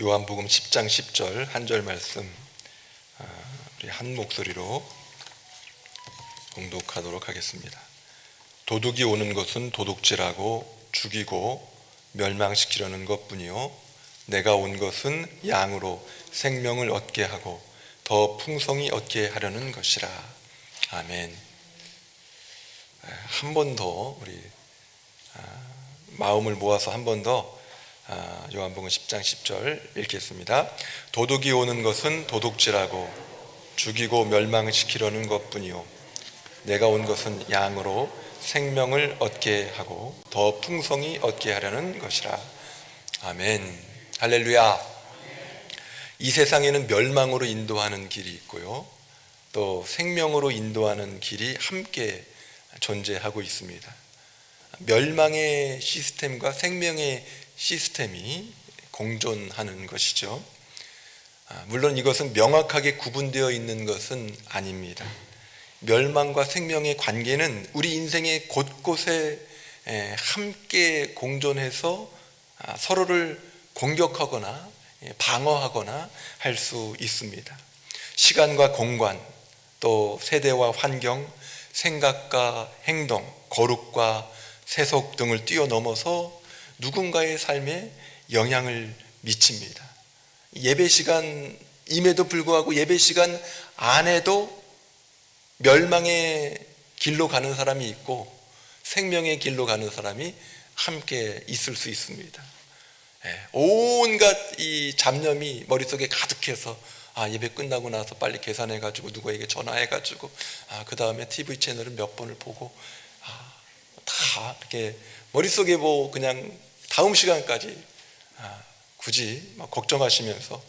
요한복음 10장 10절 한 절 말씀 우리 한 목소리로 봉독하도록 하겠습니다. 도둑이 오는 것은 도둑질하고 죽이고 멸망시키려는 것뿐이요 내가 온 것은 양으로 생명을 얻게 하고 더 풍성히 얻게 하려는 것이라. 아멘. 한 번 더 우리 마음을 모아서 한 번 더 요한복음 10장 10절 읽겠습니다. 도둑이 오는 것은 도둑질하고 죽이고 멸망시키려는 것뿐이요 내가 온 것은 양으로 생명을 얻게 하고 더 풍성히 얻게 하려는 것이라. 아멘. 할렐루야. 이 세상에는 멸망으로 인도하는 길이 있고요 또 생명으로 인도하는 길이 함께 존재하고 있습니다. 멸망의 시스템과 생명의 시스템이 공존하는 것이죠. 물론 이것은 명확하게 구분되어 있는 것은 아닙니다. 멸망과 생명의 관계는 우리 인생의 곳곳에 함께 공존해서 서로를 공격하거나 방어하거나 할 수 있습니다. 시간과 공간, 또 세대와 환경, 생각과 행동, 거룩과 세속 등을 뛰어넘어서 누군가의 삶에 영향을 미칩니다. 예배 시간임에도 불구하고 예배 시간 안에도 멸망의 길로 가는 사람이 있고 생명의 길로 가는 사람이 함께 있을 수 있습니다. 온갖 이 잡념이 머릿속에 가득해서 예배 끝나고 나서 빨리 계산해가지고 누구에게 전화해가지고 그 다음에 TV 채널을 몇 번을 보고 다 이렇게 머릿속에 그냥 다음 시간까지 굳이 걱정하시면서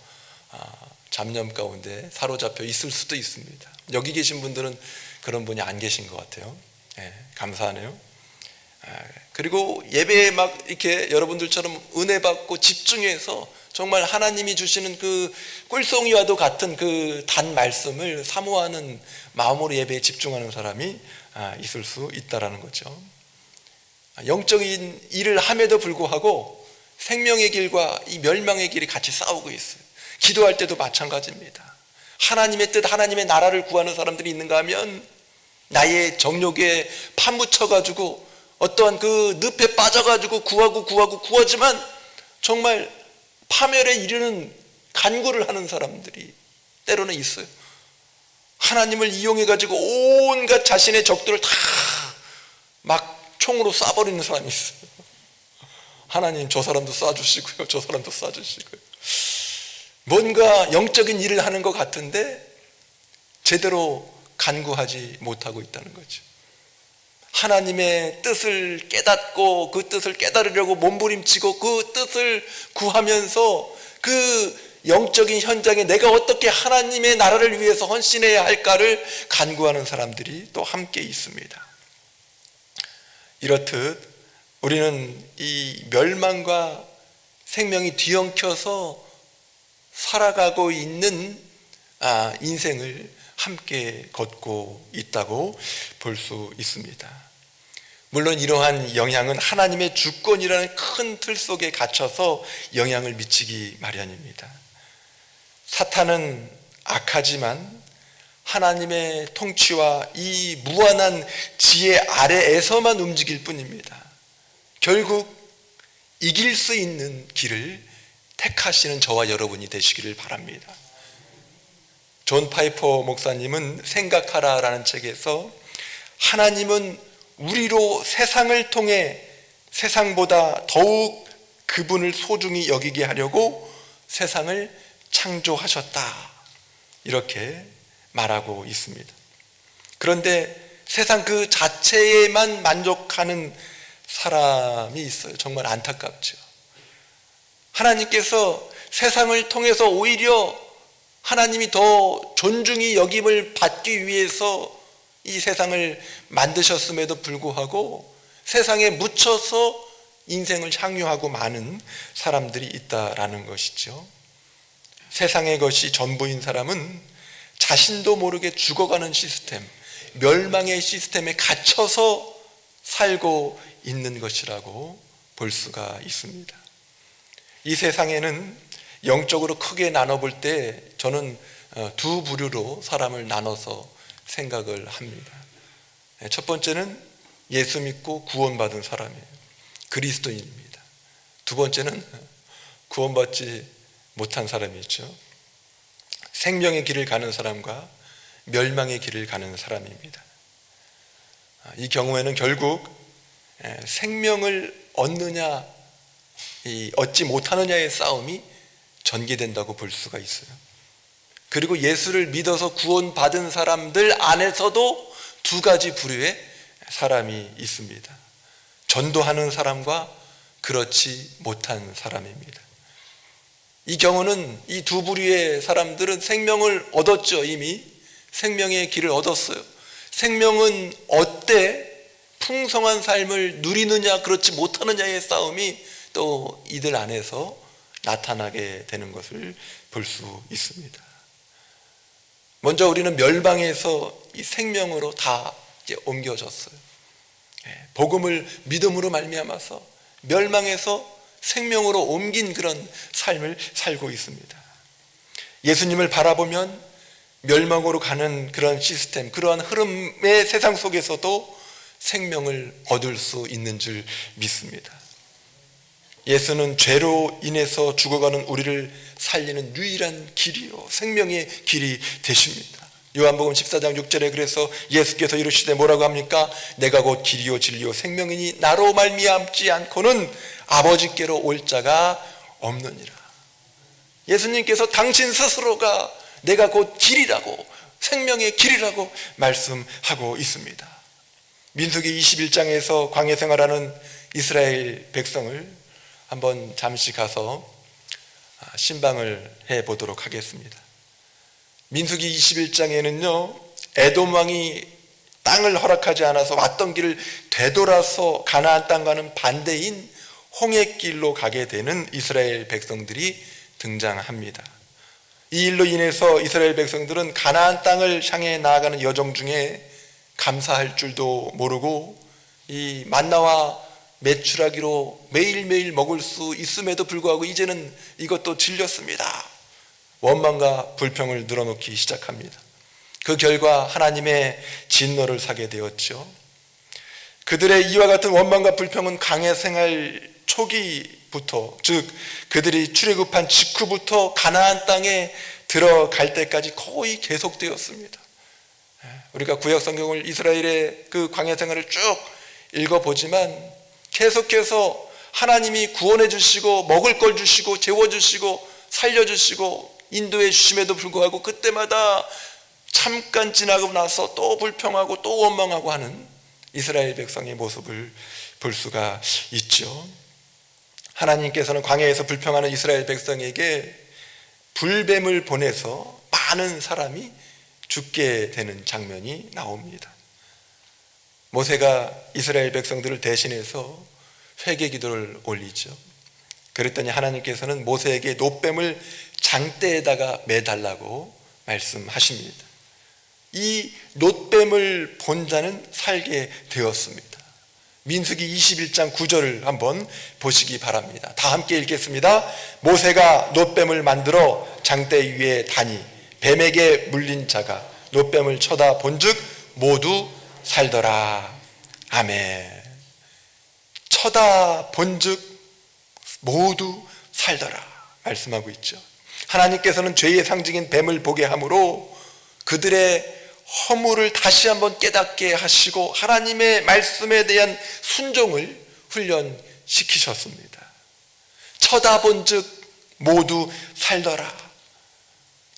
잡념 가운데 사로잡혀 있을 수도 있습니다. 여기 계신 분들은 그런 분이 안 계신 것 같아요. 감사하네요. 그리고 예배에 이렇게 여러분들처럼 은혜 받고 집중해서 정말 하나님이 주시는 그 꿀송이와도 같은 그 단 말씀을 사모하는 마음으로 예배에 집중하는 사람이 있을 수 있다라는 거죠. 영적인 일을 함에도 불구하고 생명의 길과 이 멸망의 길이 같이 싸우고 있어요. 기도할 때도 마찬가지입니다. 하나님의 뜻, 하나님의 나라를 구하는 사람들이 있는가 하면 나의 정욕에 파묻혀가지고 어떠한 그 늪에 빠져가지고 구하지만 정말 파멸에 이르는 간구를 하는 사람들이 때로는 있어요. 하나님을 이용해가지고 온갖 자신의 적들을 다 막 총으로 쏴버리는 사람이 있어요. 하나님 저 사람도 쏴주시고요 저 사람도 쏴주시고요. 뭔가 영적인 일을 하는 것 같은데 제대로 간구하지 못하고 있다는 거죠. 하나님의 뜻을 깨닫고 그 뜻을 깨달으려고 몸부림치고 그 뜻을 구하면서 그 영적인 현장에 내가 어떻게 하나님의 나라를 위해서 헌신해야 할까를 간구하는 사람들이 또 함께 있습니다. 이렇듯 우리는 이 멸망과 생명이 뒤엉켜서 살아가고 있는 인생을 함께 걷고 있다고 볼 수 있습니다. 물론 이러한 영향은 하나님의 주권이라는 큰 틀 속에 갇혀서 영향을 미치기 마련입니다. 사탄은 악하지만 하나님의 통치와 이 무한한 지혜 아래에서만 움직일 뿐입니다. 결국 이길 수 있는 길을 택하시는 저와 여러분이 되시기를 바랍니다. 존 파이퍼 목사님은 생각하라라는 책에서 하나님은 우리로 세상을 통해 세상보다 더욱 그분을 소중히 여기게 하려고 세상을 창조하셨다 이렇게 말하고 있습니다. 그런데 세상 그 자체에만 만족하는 사람이 있어요. 정말 안타깝죠. 하나님께서 세상을 통해서 오히려 하나님이 더 존중이 여김을 받기 위해서 이 세상을 만드셨음에도 불구하고 세상에 묻혀서 인생을 향유하고 많은 사람들이 있다라는 것이죠. 세상의 것이 전부인 사람은 자신도 모르게 죽어가는 시스템, 멸망의 시스템에 갇혀서 살고 있는 것이라고 볼 수가 있습니다. 이 세상에는 영적으로 크게 나눠볼 때 저는 두 부류로 사람을 나눠서 생각을 합니다. 첫 번째는 예수 믿고 구원받은 사람이에요. 그리스도인입니다. 두 번째는 구원받지 못한 사람이 있죠. 생명의 길을 가는 사람과 멸망의 길을 가는 사람입니다. 이 경우에는 결국 생명을 얻느냐 얻지 못하느냐의 싸움이 전개된다고 볼 수가 있어요. 그리고 예수를 믿어서 구원받은 사람들 안에서도 두 가지 부류의 사람이 있습니다. 전도하는 사람과 그렇지 못한 사람입니다. 이 경우는 이 두 부류의 사람들은 생명을 얻었죠. 이미 생명의 길을 얻었어요. 생명은 어때 풍성한 삶을 누리느냐 그렇지 못하느냐의 싸움이 또 이들 안에서 나타나게 되는 것을 볼 수 있습니다. 먼저 우리는 멸망에서 이 생명으로 다 이제 옮겨졌어요. 복음을 믿음으로 말미암아서 멸망에서 생명으로 옮긴 그런 삶을 살고 있습니다. 예수님을 바라보면 멸망으로 가는 그런 시스템, 그러한 흐름의 세상 속에서도 생명을 얻을 수 있는 줄 믿습니다. 예수는 죄로 인해서 죽어가는 우리를 살리는 유일한 길이요 생명의 길이 되십니다. 요한복음 14장 6절에 그래서 예수께서 이르시되 뭐라고 합니까? 내가 곧 길이요 진리요 생명이니 나로 말미암지 않고는 아버지께로 올 자가 없느니라. 예수님께서 당신 스스로가 내가 곧 길이라고 생명의 길이라고 말씀하고 있습니다. 민수기 21장에서 광야 생활하는 이스라엘 백성을 한번 잠시 가서 신방을 해보도록 하겠습니다. 민수기 21장에는요 에돔 왕이 땅을 허락하지 않아서 왔던 길을 되돌아서 가나안 땅과는 반대인 홍해길로 가게 되는 이스라엘 백성들이 등장합니다. 이 일로 인해서 이스라엘 백성들은 가나안 땅을 향해 나아가는 여정 중에 감사할 줄도 모르고 이 만나와 메추라기로 매일매일 먹을 수 있음에도 불구하고 이제는 이것도 질렸습니다. 원망과 불평을 늘어놓기 시작합니다. 그 결과 하나님의 진노를 사게 되었죠. 그들의 이와 같은 원망과 불평은 광야 생활 초기부터, 즉 그들이 출애굽한 직후부터 가나안 땅에 들어갈 때까지 거의 계속되었습니다. 우리가 구약 성경을 이스라엘의 그 광야 생활을 쭉 읽어보지만 계속해서 하나님이 구원해 주시고 먹을 걸 주시고 재워주시고 살려주시고 인도해 주심에도 불구하고 그때마다 잠깐 지나고 나서 또 불평하고 또 원망하고 하는 이스라엘 백성의 모습을 볼 수가 있죠. 하나님께서는 광야에서 불평하는 이스라엘 백성에게 불뱀을 보내서 많은 사람이 죽게 되는 장면이 나옵니다. 모세가 이스라엘 백성들을 대신해서 회개 기도를 올리죠. 그랬더니 하나님께서는 모세에게 놋뱀을 장대에다가 매달라고 말씀하십니다. 이 놋뱀을 본 자는 살게 되었습니다. 민수기 21장 9절을 한번 보시기 바랍니다. 다 함께 읽겠습니다. 모세가 놋뱀을 만들어 장대 위에 다니 뱀에게 물린 자가 놋뱀을 쳐다본즉 모두 살더라. 아멘. 쳐다본즉 모두 살더라 말씀하고 있죠. 하나님께서는 죄의 상징인 뱀을 보게 함으로 그들의 허물을 다시 한번 깨닫게 하시고 하나님의 말씀에 대한 순종을 훈련시키셨습니다. 쳐다본즉 모두 살더라.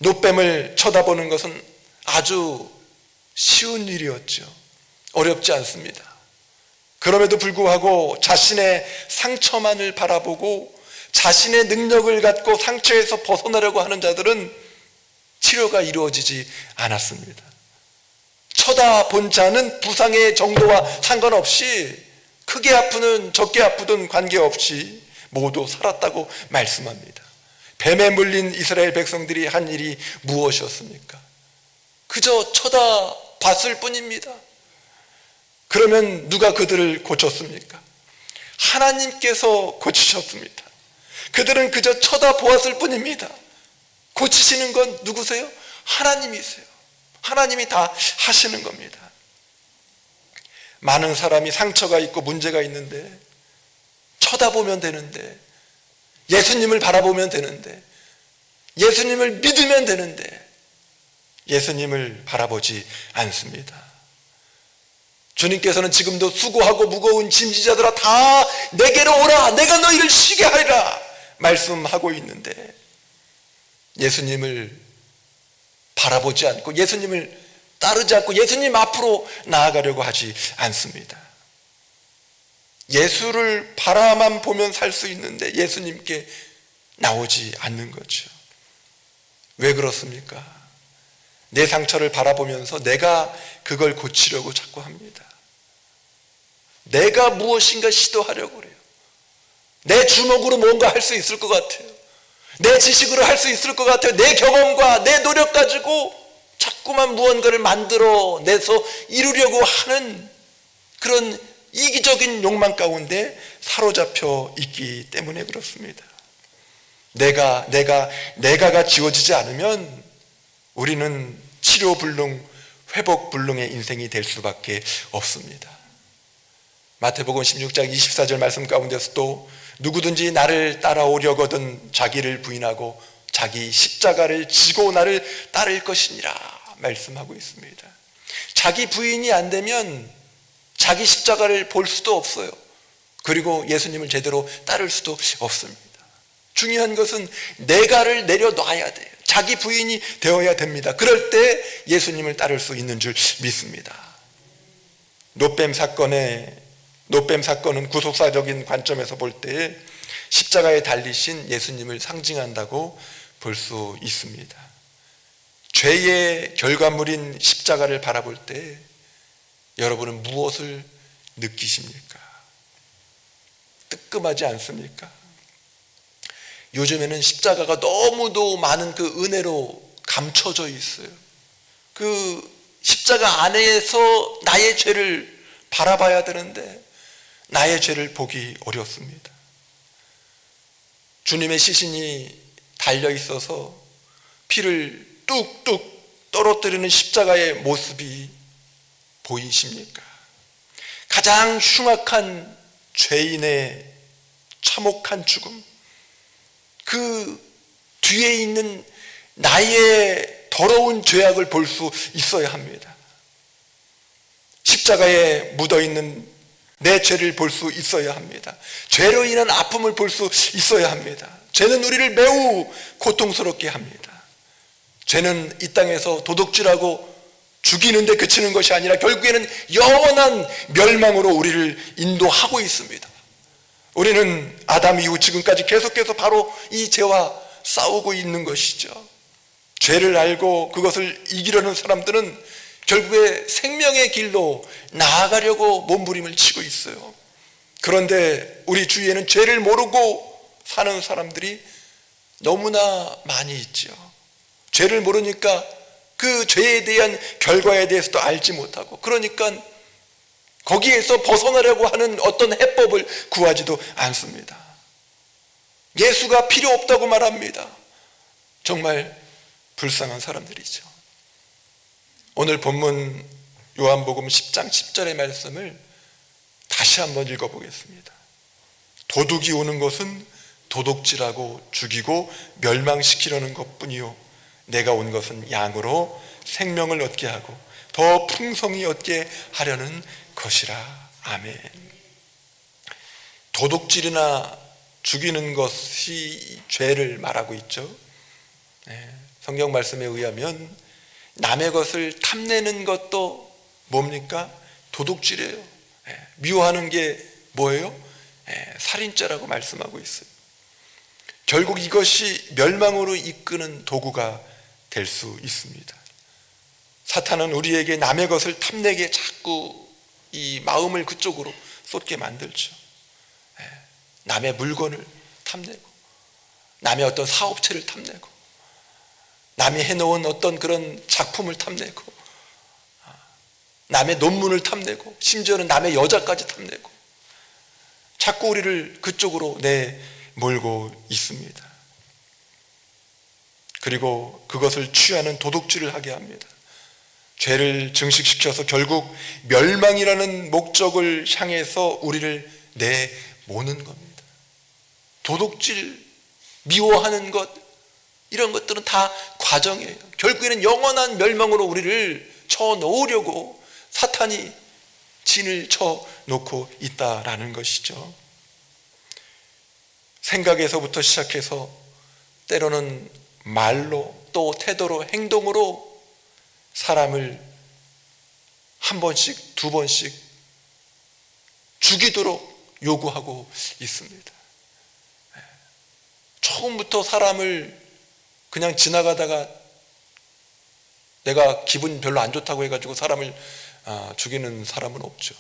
놋뱀을 쳐다보는 것은 아주 쉬운 일이었죠. 어렵지 않습니다. 그럼에도 불구하고 자신의 상처만을 바라보고 자신의 능력을 갖고 상처에서 벗어나려고 하는 자들은 치료가 이루어지지 않았습니다. 쳐다본 자는 부상의 정도와 상관없이 크게 아프든 적게 아프든 관계없이 모두 살았다고 말씀합니다. 뱀에 물린 이스라엘 백성들이 한 일이 무엇이었습니까? 그저 쳐다봤을 뿐입니다. 그러면 누가 그들을 고쳤습니까? 하나님께서 고치셨습니다. 그들은 그저 쳐다보았을 뿐입니다. 고치시는 건 누구세요? 하나님이세요. 하나님이 다 하시는 겁니다. 많은 사람이 상처가 있고 문제가 있는데 쳐다보면 되는데, 예수님을 바라보면 되는데, 예수님을 믿으면 되는데 예수님을 바라보지 않습니다. 주님께서는 지금도 수고하고 무거운 짐지자들아 다 내게로 오라, 내가 너희를 쉬게 하리라 말씀하고 있는데 예수님을 바라보지 않고 예수님을 따르지 않고 예수님 앞으로 나아가려고 하지 않습니다. 예수를 바라만 보면 살 수 있는데 예수님께 나오지 않는 거죠. 왜 그렇습니까? 내 상처를 바라보면서 내가 그걸 고치려고 자꾸 합니다. 내가 무엇인가 시도하려고 그래요. 내 주먹으로 뭔가 할 수 있을 것 같아요. 내 지식으로 할 수 있을 것 같아요. 내 경험과 내 노력 가지고 자꾸만 무언가를 만들어내서 이루려고 하는 그런 이기적인 욕망 가운데 사로잡혀 있기 때문에 그렇습니다. 내가가 지워지지 않으면 우리는 치료불능, 회복불능의 인생이 될 수밖에 없습니다. 마태복음 16장 24절 말씀 가운데서도 누구든지 나를 따라오려거든 자기를 부인하고 자기 십자가를 지고 나를 따를 것이니라 말씀하고 있습니다. 자기 부인이 안 되면 자기 십자가를 볼 수도 없어요. 그리고 예수님을 제대로 따를 수도 없습니다. 중요한 것은 내가를 내려놔야 돼요. 자기 부인이 되어야 됩니다. 그럴 때 예수님을 따를 수 있는 줄 믿습니다. 노뱀 사건은 구속사적인 관점에서 볼 때 십자가에 달리신 예수님을 상징한다고 볼 수 있습니다. 죄의 결과물인 십자가를 바라볼 때 여러분은 무엇을 느끼십니까? 뜨끔하지 않습니까? 요즘에는 십자가가 너무도 많은 그 은혜로 감춰져 있어요. 그 십자가 안에서 나의 죄를 바라봐야 되는데 나의 죄를 보기 어렵습니다. 주님의 시신이 달려 있어서 피를 뚝뚝 떨어뜨리는 십자가의 모습이 보이십니까? 가장 흉악한 죄인의 참혹한 죽음, 그 뒤에 있는 나의 더러운 죄악을 볼 수 있어야 합니다. 십자가에 묻어있는 내 죄를 볼 수 있어야 합니다. 죄로 인한 아픔을 볼 수 있어야 합니다. 죄는 우리를 매우 고통스럽게 합니다. 죄는 이 땅에서 도둑질하고 죽이는 데 그치는 것이 아니라 결국에는 영원한 멸망으로 우리를 인도하고 있습니다. 우리는 아담 이후 지금까지 계속해서 바로 이 죄와 싸우고 있는 것이죠. 죄를 알고 그것을 이기려는 사람들은 결국에 생명의 길로 나아가려고 몸부림을 치고 있어요. 그런데 우리 주위에는 죄를 모르고 사는 사람들이 너무나 많이 있죠. 죄를 모르니까 그 죄에 대한 결과에 대해서도 알지 못하고, 그러니까 거기에서 벗어나려고 하는 어떤 해법을 구하지도 않습니다. 예수가 필요 없다고 말합니다. 정말 불쌍한 사람들이죠. 오늘 본문 요한복음 10장 10절의 말씀을 다시 한번 읽어보겠습니다. 도둑이 오는 것은 도둑질하고 죽이고 멸망시키려는 것뿐이요 내가 온 것은 양으로 생명을 얻게 하고 더 풍성히 얻게 하려는 것이라. 아멘. 도둑질이나 죽이는 것이 죄를 말하고 있죠. 성경 말씀에 의하면 남의 것을 탐내는 것도 뭡니까? 도둑질이에요. 미워하는 게 뭐예요? 살인죄라고 말씀하고 있어요. 결국 이것이 멸망으로 이끄는 도구가 될 수 있습니다. 사탄은 우리에게 남의 것을 탐내게 자꾸 이 마음을 그쪽으로 쏟게 만들죠. 남의 물건을 탐내고, 남의 어떤 사업체를 탐내고, 남이 해놓은 어떤 그런 작품을 탐내고, 남의 논문을 탐내고, 심지어는 남의 여자까지 탐내고, 자꾸 우리를 그쪽으로 몰고 있습니다. 그리고 그것을 취하는 도둑질을 하게 합니다. 죄를 증식시켜서 결국 멸망이라는 목적을 향해서 우리를 내모는 겁니다. 도둑질, 미워하는 것, 이런 것들은 다 과정이에요. 결국에는 영원한 멸망으로 우리를 쳐놓으려고 사탄이 진을 쳐놓고 있다라는 것이죠. 생각에서부터 시작해서 때로는 말로, 또 태도로, 행동으로 사람을 한 번씩, 두 번씩 죽이도록 요구하고 있습니다. 처음부터 사람을 그냥 지나가다가 내가 기분 별로 안 좋다고 해가지고 사람을 죽이는 사람은 없죠.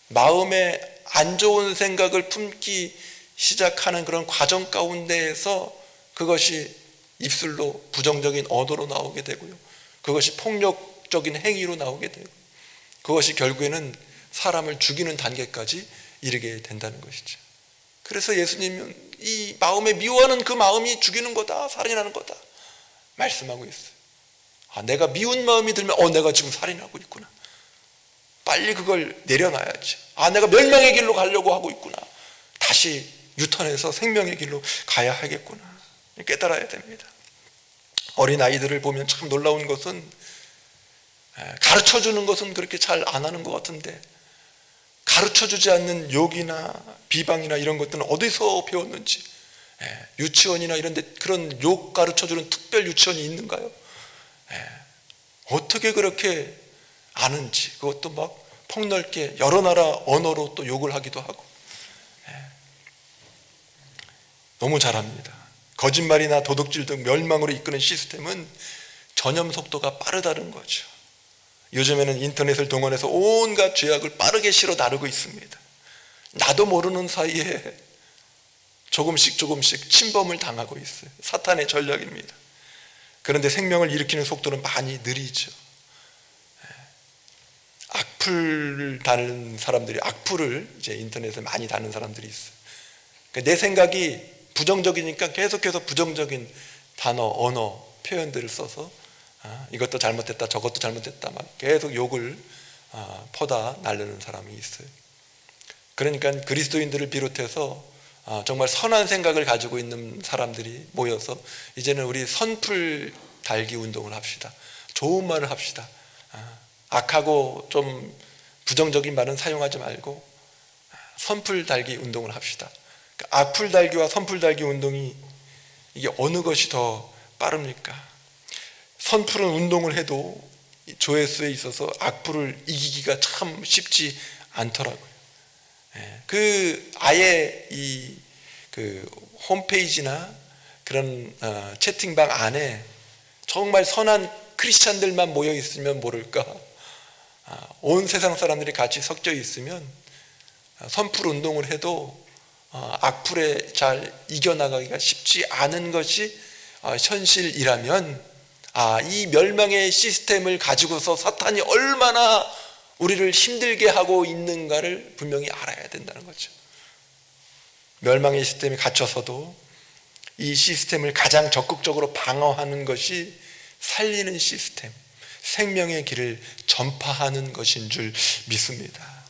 마음에 안 좋은 생각을 품기 시작하는 그런 과정 가운데에서 그것이 입술로 부정적인 언어로 나오게 되고요, 그것이 폭력적인 행위로 나오게 되고, 그것이 결국에는 사람을 죽이는 단계까지 이르게 된다는 것이죠. 그래서 예수님은 이 마음에 미워하는 그 마음이 죽이는 거다, 살인하는 거다 말씀하고 있어요. 내가 미운 마음이 들면 내가 지금 살인하고 있구나, 빨리 그걸 내려놔야지. 내가 멸망의 길로 가려고 하고 있구나, 다시 유턴해서 생명의 길로 가야 하겠구나, 깨달아야 됩니다. 어린아이들을 보면 참 놀라운 것은, 가르쳐주는 것은 그렇게 잘 안 하는 것 같은데 가르쳐주지 않는 욕이나 비방이나 이런 것들은 어디서 배웠는지, 유치원이나 이런 데 그런 욕 가르쳐주는 특별 유치원이 있는가요? 어떻게 그렇게 아는지, 그것도 막 폭넓게 여러 나라 언어로 또 욕을 하기도 하고, 너무 잘합니다. 거짓말이나 도둑질 등 멸망으로 이끄는 시스템은 전염 속도가 빠르다는 거죠. 요즘에는 인터넷을 동원해서 온갖 죄악을 빠르게 실어 나르고 있습니다. 나도 모르는 사이에 조금씩 침범을 당하고 있어요. 사탄의 전략입니다. 그런데 생명을 일으키는 속도는 많이 느리죠. 악플을 다는 사람들이, 악플을 이제 인터넷에 많이 다는 사람들이 있어요. 내 생각이 부정적이니까 계속해서 부정적인 단어, 언어, 표현들을 써서 이것도 잘못됐다, 저것도 잘못됐다, 막 계속 욕을 퍼다 날르는 사람이 있어요. 그러니까 그리스도인들을 비롯해서 정말 선한 생각을 가지고 있는 사람들이 모여서 이제는 우리 선풀 달기 운동을 합시다. 좋은 말을 합시다. 악하고 좀 부정적인 말은 사용하지 말고 선풀 달기 운동을 합시다. 악풀 달기와 선풀 달기 운동이, 이게 어느 것이 더 빠릅니까? 선풀은 운동을 해도 조회수에 있어서 악풀을 이기기가 참 쉽지 않더라고요. 아예 그 홈페이지나 그런 채팅방 안에 정말 선한 크리스찬들만 모여 있으면 모를까, 온 세상 사람들이 같이 섞여 있으면 선풀 운동을 해도 악플에 잘 이겨나가기가 쉽지 않은 것이 현실이라면, 이 멸망의 시스템을 가지고서 사탄이 얼마나 우리를 힘들게 하고 있는가를 분명히 알아야 된다는 거죠. 멸망의 시스템에 갇혀서도 이 시스템을 가장 적극적으로 방어하는 것이 살리는 시스템, 생명의 길을 전파하는 것인 줄 믿습니다.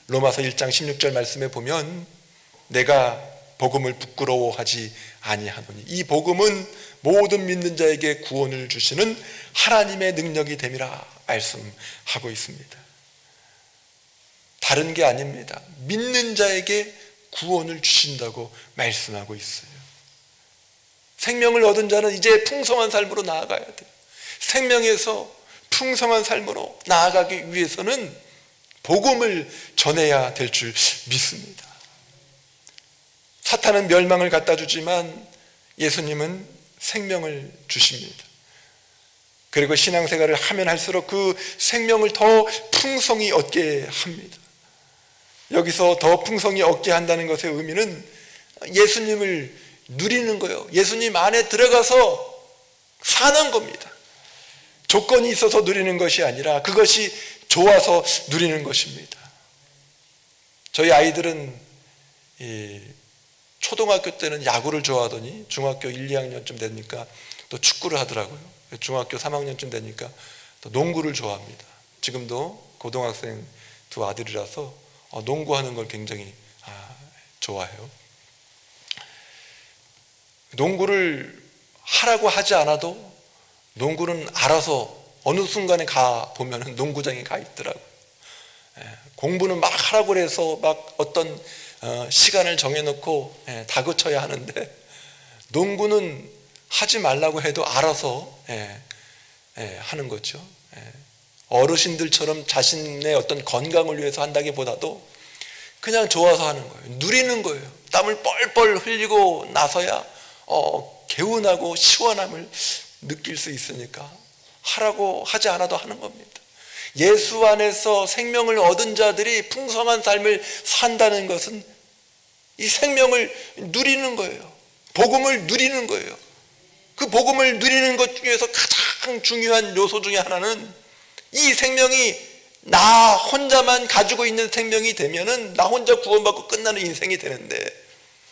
로마서 1장 16절 말씀에 보면, 내가 복음을 부끄러워하지 아니하노니 이 복음은 모든 믿는 자에게 구원을 주시는 하나님의 능력이 됨이라 말씀하고 있습니다. 다른 게 아닙니다. 믿는 자에게 구원을 주신다고 말씀하고 있어요. 생명을 얻은 자는 이제 풍성한 삶으로 나아가야 돼요. 생명에서 풍성한 삶으로 나아가기 위해서는 복음을 전해야 될 줄 믿습니다. 사탄은 멸망을 갖다 주지만 예수님은 생명을 주십니다. 그리고 신앙생활을 하면 할수록 그 생명을 더 풍성히 얻게 합니다. 여기서 더 풍성히 얻게 한다는 것의 의미는 예수님을 누리는 거예요. 예수님 안에 들어가서 사는 겁니다. 조건이 있어서 누리는 것이 아니라 그것이 좋아서 누리는 것입니다. 저희 아이들은 초등학교 때는 야구를 좋아하더니 중학교 1, 2학년쯤 되니까 또 축구를 하더라고요. 중학교 3학년쯤 되니까 또 농구를 좋아합니다. 지금도 고등학생 두 아들이라서 농구하는 걸 굉장히 좋아해요. 농구를 하라고 하지 않아도 농구는 알아서 어느 순간에 가 보면 농구장에 가 있더라고요. 공부는 막 하라고 해서 막 어떤 시간을 정해놓고 다그쳐야 하는데, 농구는 하지 말라고 해도 알아서 하는 거죠. 어르신들처럼 자신의 어떤 건강을 위해서 한다기보다도 그냥 좋아서 하는 거예요. 누리는 거예요. 땀을 뻘뻘 흘리고 나서야 개운하고 시원함을 느낄 수 있으니까 하라고 하지 않아도 하는 겁니다. 예수 안에서 생명을 얻은 자들이 풍성한 삶을 산다는 것은 이 생명을 누리는 거예요. 복음을 누리는 거예요. 그 복음을 누리는 것 중에서 가장 중요한 요소 중에 하나는, 이 생명이 나 혼자만 가지고 있는 생명이 되면은 나 혼자 구원받고 끝나는 인생이 되는데,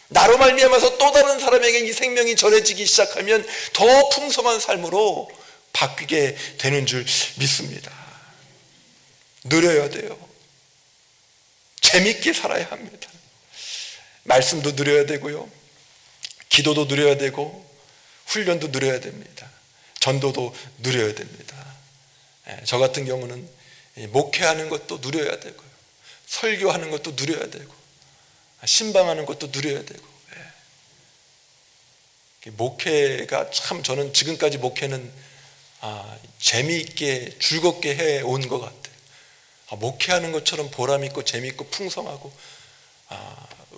나로 말미암아서 또 다른 사람에게 이 생명이 전해지기 시작하면 더 풍성한 삶으로 바뀌게 되는 줄 믿습니다. 누려야 돼요. 재밌게 살아야 합니다. 말씀도 누려야 되고요, 기도도 누려야 되고, 훈련도 누려야 됩니다. 전도도 누려야 됩니다. 저 같은 경우는 목회하는 것도 누려야 되고요, 설교하는 것도 누려야 되고, 신방하는 것도 누려야 되고. 목회가 참, 저는 지금까지 목회는 재미있게 즐겁게 해온 것 같아요. 목회하는 것처럼 보람있고 재미있고 풍성하고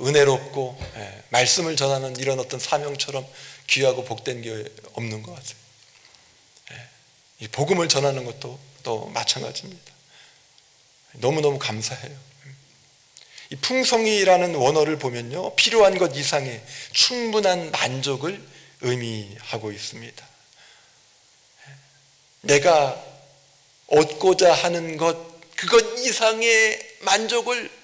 은혜롭고 말씀을 전하는 이런 어떤 사명처럼 귀하고 복된 게 없는 것 같아요. 이 복음을 전하는 것도 또 마찬가지입니다. 너무너무 감사해요. 이 풍성이라는 원어를 보면요, 필요한 것 이상의 충분한 만족을 의미하고 있습니다. 내가 얻고자 하는 것, 그것 이상의 만족을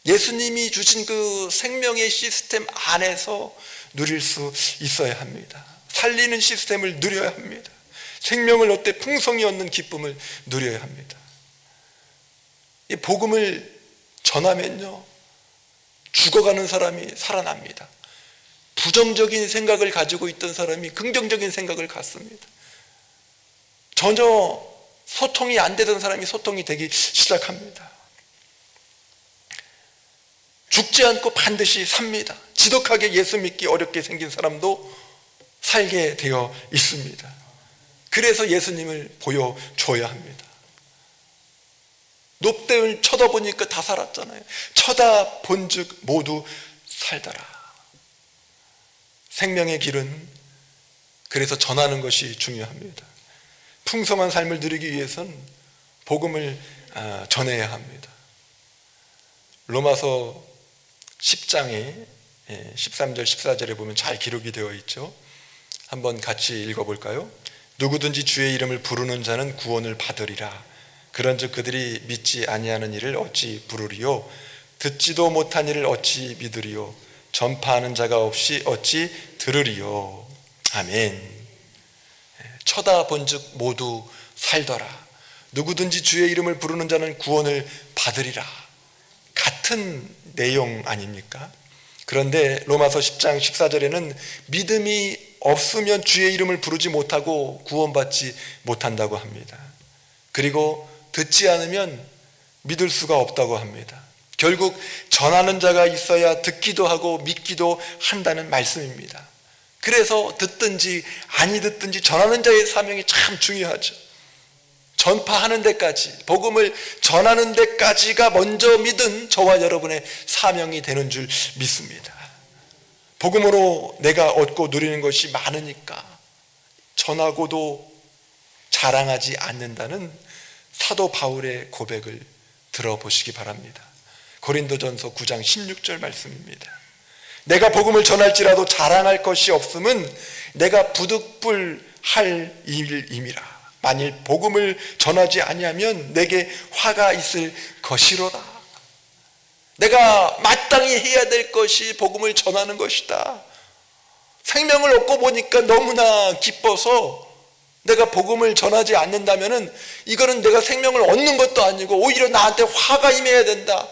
예수님이 주신 그 생명의 시스템 안에서 누릴 수 있어야 합니다. 살리는 시스템을 누려야 합니다. 생명을 얻되 풍성히 얻는 기쁨을 누려야 합니다. 이 복음을 전하면요, 죽어가는 사람이 살아납니다. 부정적인 생각을 가지고 있던 사람이 긍정적인 생각을 갖습니다. 전혀 소통이 안 되던 사람이 소통이 되기 시작합니다. 죽지 않고 반드시 삽니다. 지독하게 예수 믿기 어렵게 생긴 사람도 살게 되어 있습니다. 그래서 예수님을 보여줘야 합니다. 높대을 쳐다보니까 다 살았잖아요. 쳐다본즉 모두 살더라. 생명의 길은 그래서 전하는 것이 중요합니다. 풍성한 삶을 누리기 위해서는 복음을 전해야 합니다. 로마서 10장에 13절 14절에 보면 잘 기록이 되어 있죠. 한번 같이 읽어볼까요? 누구든지 주의 이름을 부르는 자는 구원을 받으리라. 그런즉 그들이 믿지 아니하는 이를 어찌 부르리요? 듣지도 못한 이를 어찌 믿으리요? 전파하는 자가 없이 어찌 들으리요? 아멘. 쳐다본즉 모두 살더라. 누구든지 주의 이름을 부르는 자는 구원을 받으리라. 같은 내용 아닙니까? 그런데 로마서 10장 14절에는 믿음이 없으면 주의 이름을 부르지 못하고 구원받지 못한다고 합니다. 그리고 듣지 않으면 믿을 수가 없다고 합니다. 결국 전하는 자가 있어야 듣기도 하고 믿기도 한다는 말씀입니다. 그래서 듣든지 아니 듣든지 전하는 자의 사명이 참 중요하죠. 전파하는 데까지, 복음을 전하는 데까지가 먼저 믿은 저와 여러분의 사명이 되는 줄 믿습니다. 복음으로 내가 얻고 누리는 것이 많으니까 전하고도 자랑하지 않는다는 사도 바울의 고백을 들어보시기 바랍니다. 고린도전서 9장 16절 말씀입니다. 내가 복음을 전할지라도 자랑할 것이 없음은 내가 부득불할 일임이라. 만일 복음을 전하지 아니하면 내게 화가 있을 것이로라. 내가 마땅히 해야 될 것이 복음을 전하는 것이다. 생명을 얻고 보니까 너무나 기뻐서 내가 복음을 전하지 않는다면은 이거는 내가 생명을 얻는 것도 아니고 오히려 나한테 화가 임해야 된다.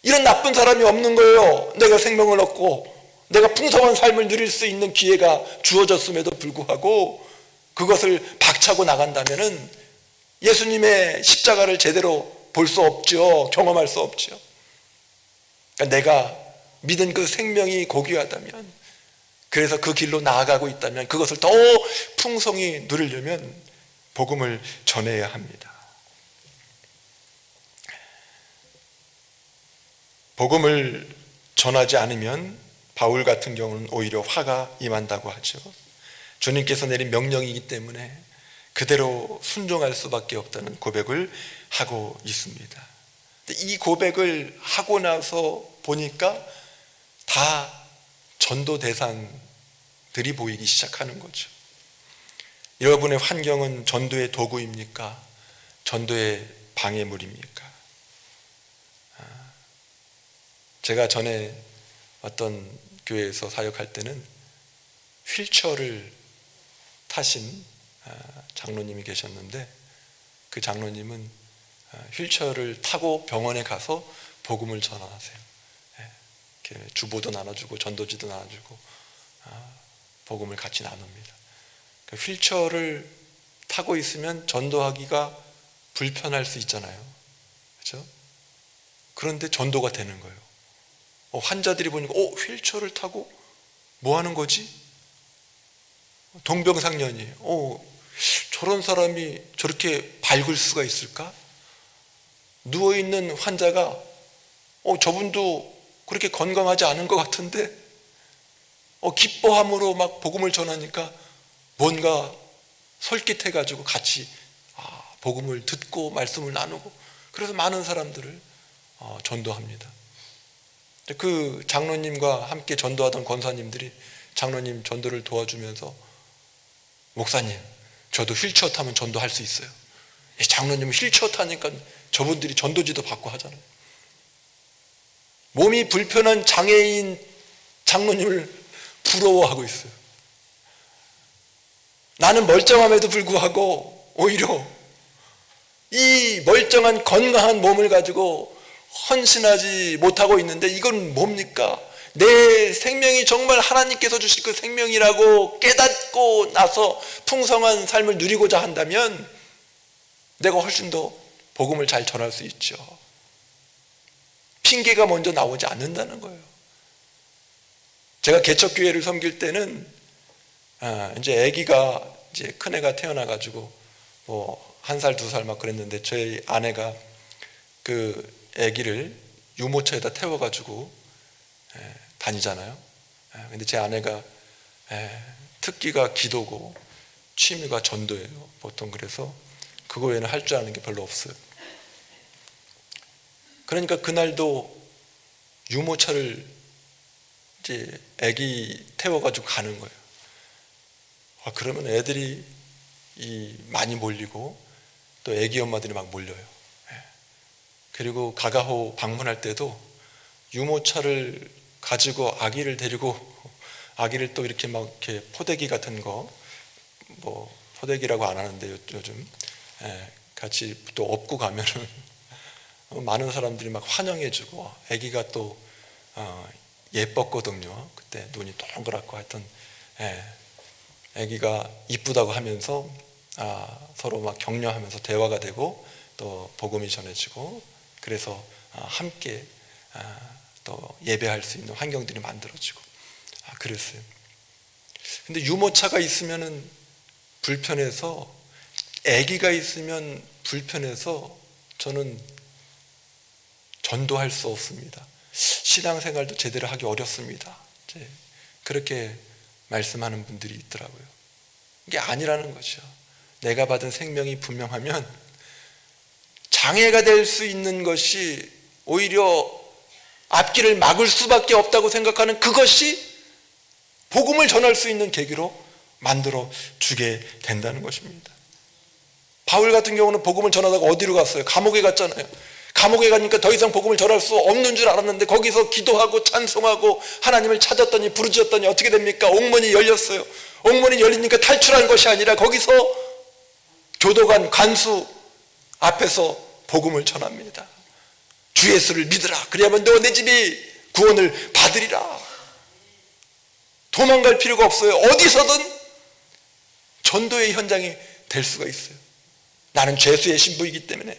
이런 나쁜 사람이 없는 거예요. 내가 생명을 얻고 내가 풍성한 삶을 누릴 수 있는 기회가 주어졌음에도 불구하고 그것을 박차고 나간다면은 예수님의 십자가를 제대로 볼 수 없죠. 경험할 수 없죠. 그러니까 내가 믿은 그 생명이 고귀하다면, 그래서 그 길로 나아가고 있다면 그것을 더 풍성히 누리려면 복음을 전해야 합니다. 복음을 전하지 않으면 바울 같은 경우는 오히려 화가 임한다고 하죠. 주님께서 내린 명령이기 때문에 그대로 순종할 수밖에 없다는 고백을 하고 있습니다. 이 고백을 하고 나서 보니까 다 전도 대상들이 보이기 시작하는 거죠. 여러분의 환경은 전도의 도구입니까? 전도의 방해물입니까? 제가 전에 어떤 교회에서 사역할 때는 휠체어를 타신 장로님이 계셨는데, 그 장로님은 휠체어를 타고 병원에 가서 복음을 전하세요. 이렇게 주보도 나눠주고 전도지도 나눠주고 복음을 같이 나눕니다. 휠체어를 타고 있으면 전도하기가 불편할 수 있잖아요. 그렇죠? 그런데 전도가 되는 거예요. 환자들이 보니까 휠체어를 타고 뭐 하는 거지? 동병상련이에요. 저런 사람이 저렇게 밝을 수가 있을까? 누워있는 환자가 저분도 그렇게 건강하지 않은 것 같은데 기뻐함으로 막 복음을 전하니까 뭔가 솔깃해가지고 같이 복음을 듣고 말씀을 나누고, 그래서 많은 사람들을 전도합니다. 그 장로님과 함께 전도하던 권사님들이 장로님 전도를 도와주면서, 목사님 저도 휠체어 타면 전도할 수 있어요. 장로님은 휠체어 타니까 저분들이 전도지도 받고 하잖아요. 몸이 불편한 장애인 장로님을 부러워하고 있어요. 나는 멀쩡함에도 불구하고 오히려 이 멀쩡한 건강한 몸을 가지고 헌신하지 못하고 있는데, 이건 뭡니까? 내 생명이 정말 하나님께서 주실 그 생명이라고 깨닫고 나서 풍성한 삶을 누리고자 한다면 내가 훨씬 더 복음을 잘 전할 수 있죠. 핑계가 먼저 나오지 않는다는 거예요. 제가 개척교회를 섬길 때는 이제 아기가 이제 큰애가 태어나가지고 뭐 1살 2살 막 그랬는데, 저희 아내가 그 아기를 유모차에다 태워가지고 다니잖아요. 근데 제 아내가 특기가 기도고 취미가 전도예요, 보통. 그래서 그거 외에는 할 줄 아는 게 별로 없어요. 그러니까 그날도 유모차를 이제 아기 태워가지고 가는 거예요. 그러면 애들이 많이 몰리고 또 아기 엄마들이 막 몰려요. 그리고 가가호 방문할 때도 유모차를 가지고 아기를 데리고, 아기를 또 이렇게 막 이렇게 포대기 같은 거, 뭐 포대기라고 안 하는데 요즘 같이 또 업고 가면은 많은 사람들이 막 환영해주고, 아기가 또 예뻤거든요. 그때 눈이 동그랗고 하여튼 아기가 이쁘다고 하면서 서로 막 격려하면서 대화가 되고 또 복음이 전해지고, 그래서 함께 또 예배할 수 있는 환경들이 만들어지고 그랬어요. 근데 유모차가 있으면은 불편해서, 아기가 있으면 불편해서 저는 전도할 수 없습니다. 신앙생활도 제대로 하기 어렵습니다. 그렇게 말씀하는 분들이 있더라고요. 이게 아니라는 거죠. 내가 받은 생명이 분명하면 장애가 될 수 있는 것이 오히려 앞길을 막을 수밖에 없다고 생각하는 그것이 복음을 전할 수 있는 계기로 만들어 주게 된다는 것입니다. 바울 같은 경우는 복음을 전하다가 어디로 갔어요? 감옥에 갔잖아요. 감옥에 가니까 더 이상 복음을 전할 수 없는 줄 알았는데 거기서 기도하고 찬송하고 하나님을 찾았더니 부르짖었더니 어떻게 됩니까? 옥문이 열렸어요. 옥문이 열리니까 탈출한 것이 아니라 거기서 교도관 간수 앞에서 복음을 전합니다. 주 예수를 믿으라. 그래야만 너 내 집이 구원을 받으리라. 도망갈 필요가 없어요. 어디서든 전도의 현장이 될 수가 있어요. 나는 죄수의 신부이기 때문에,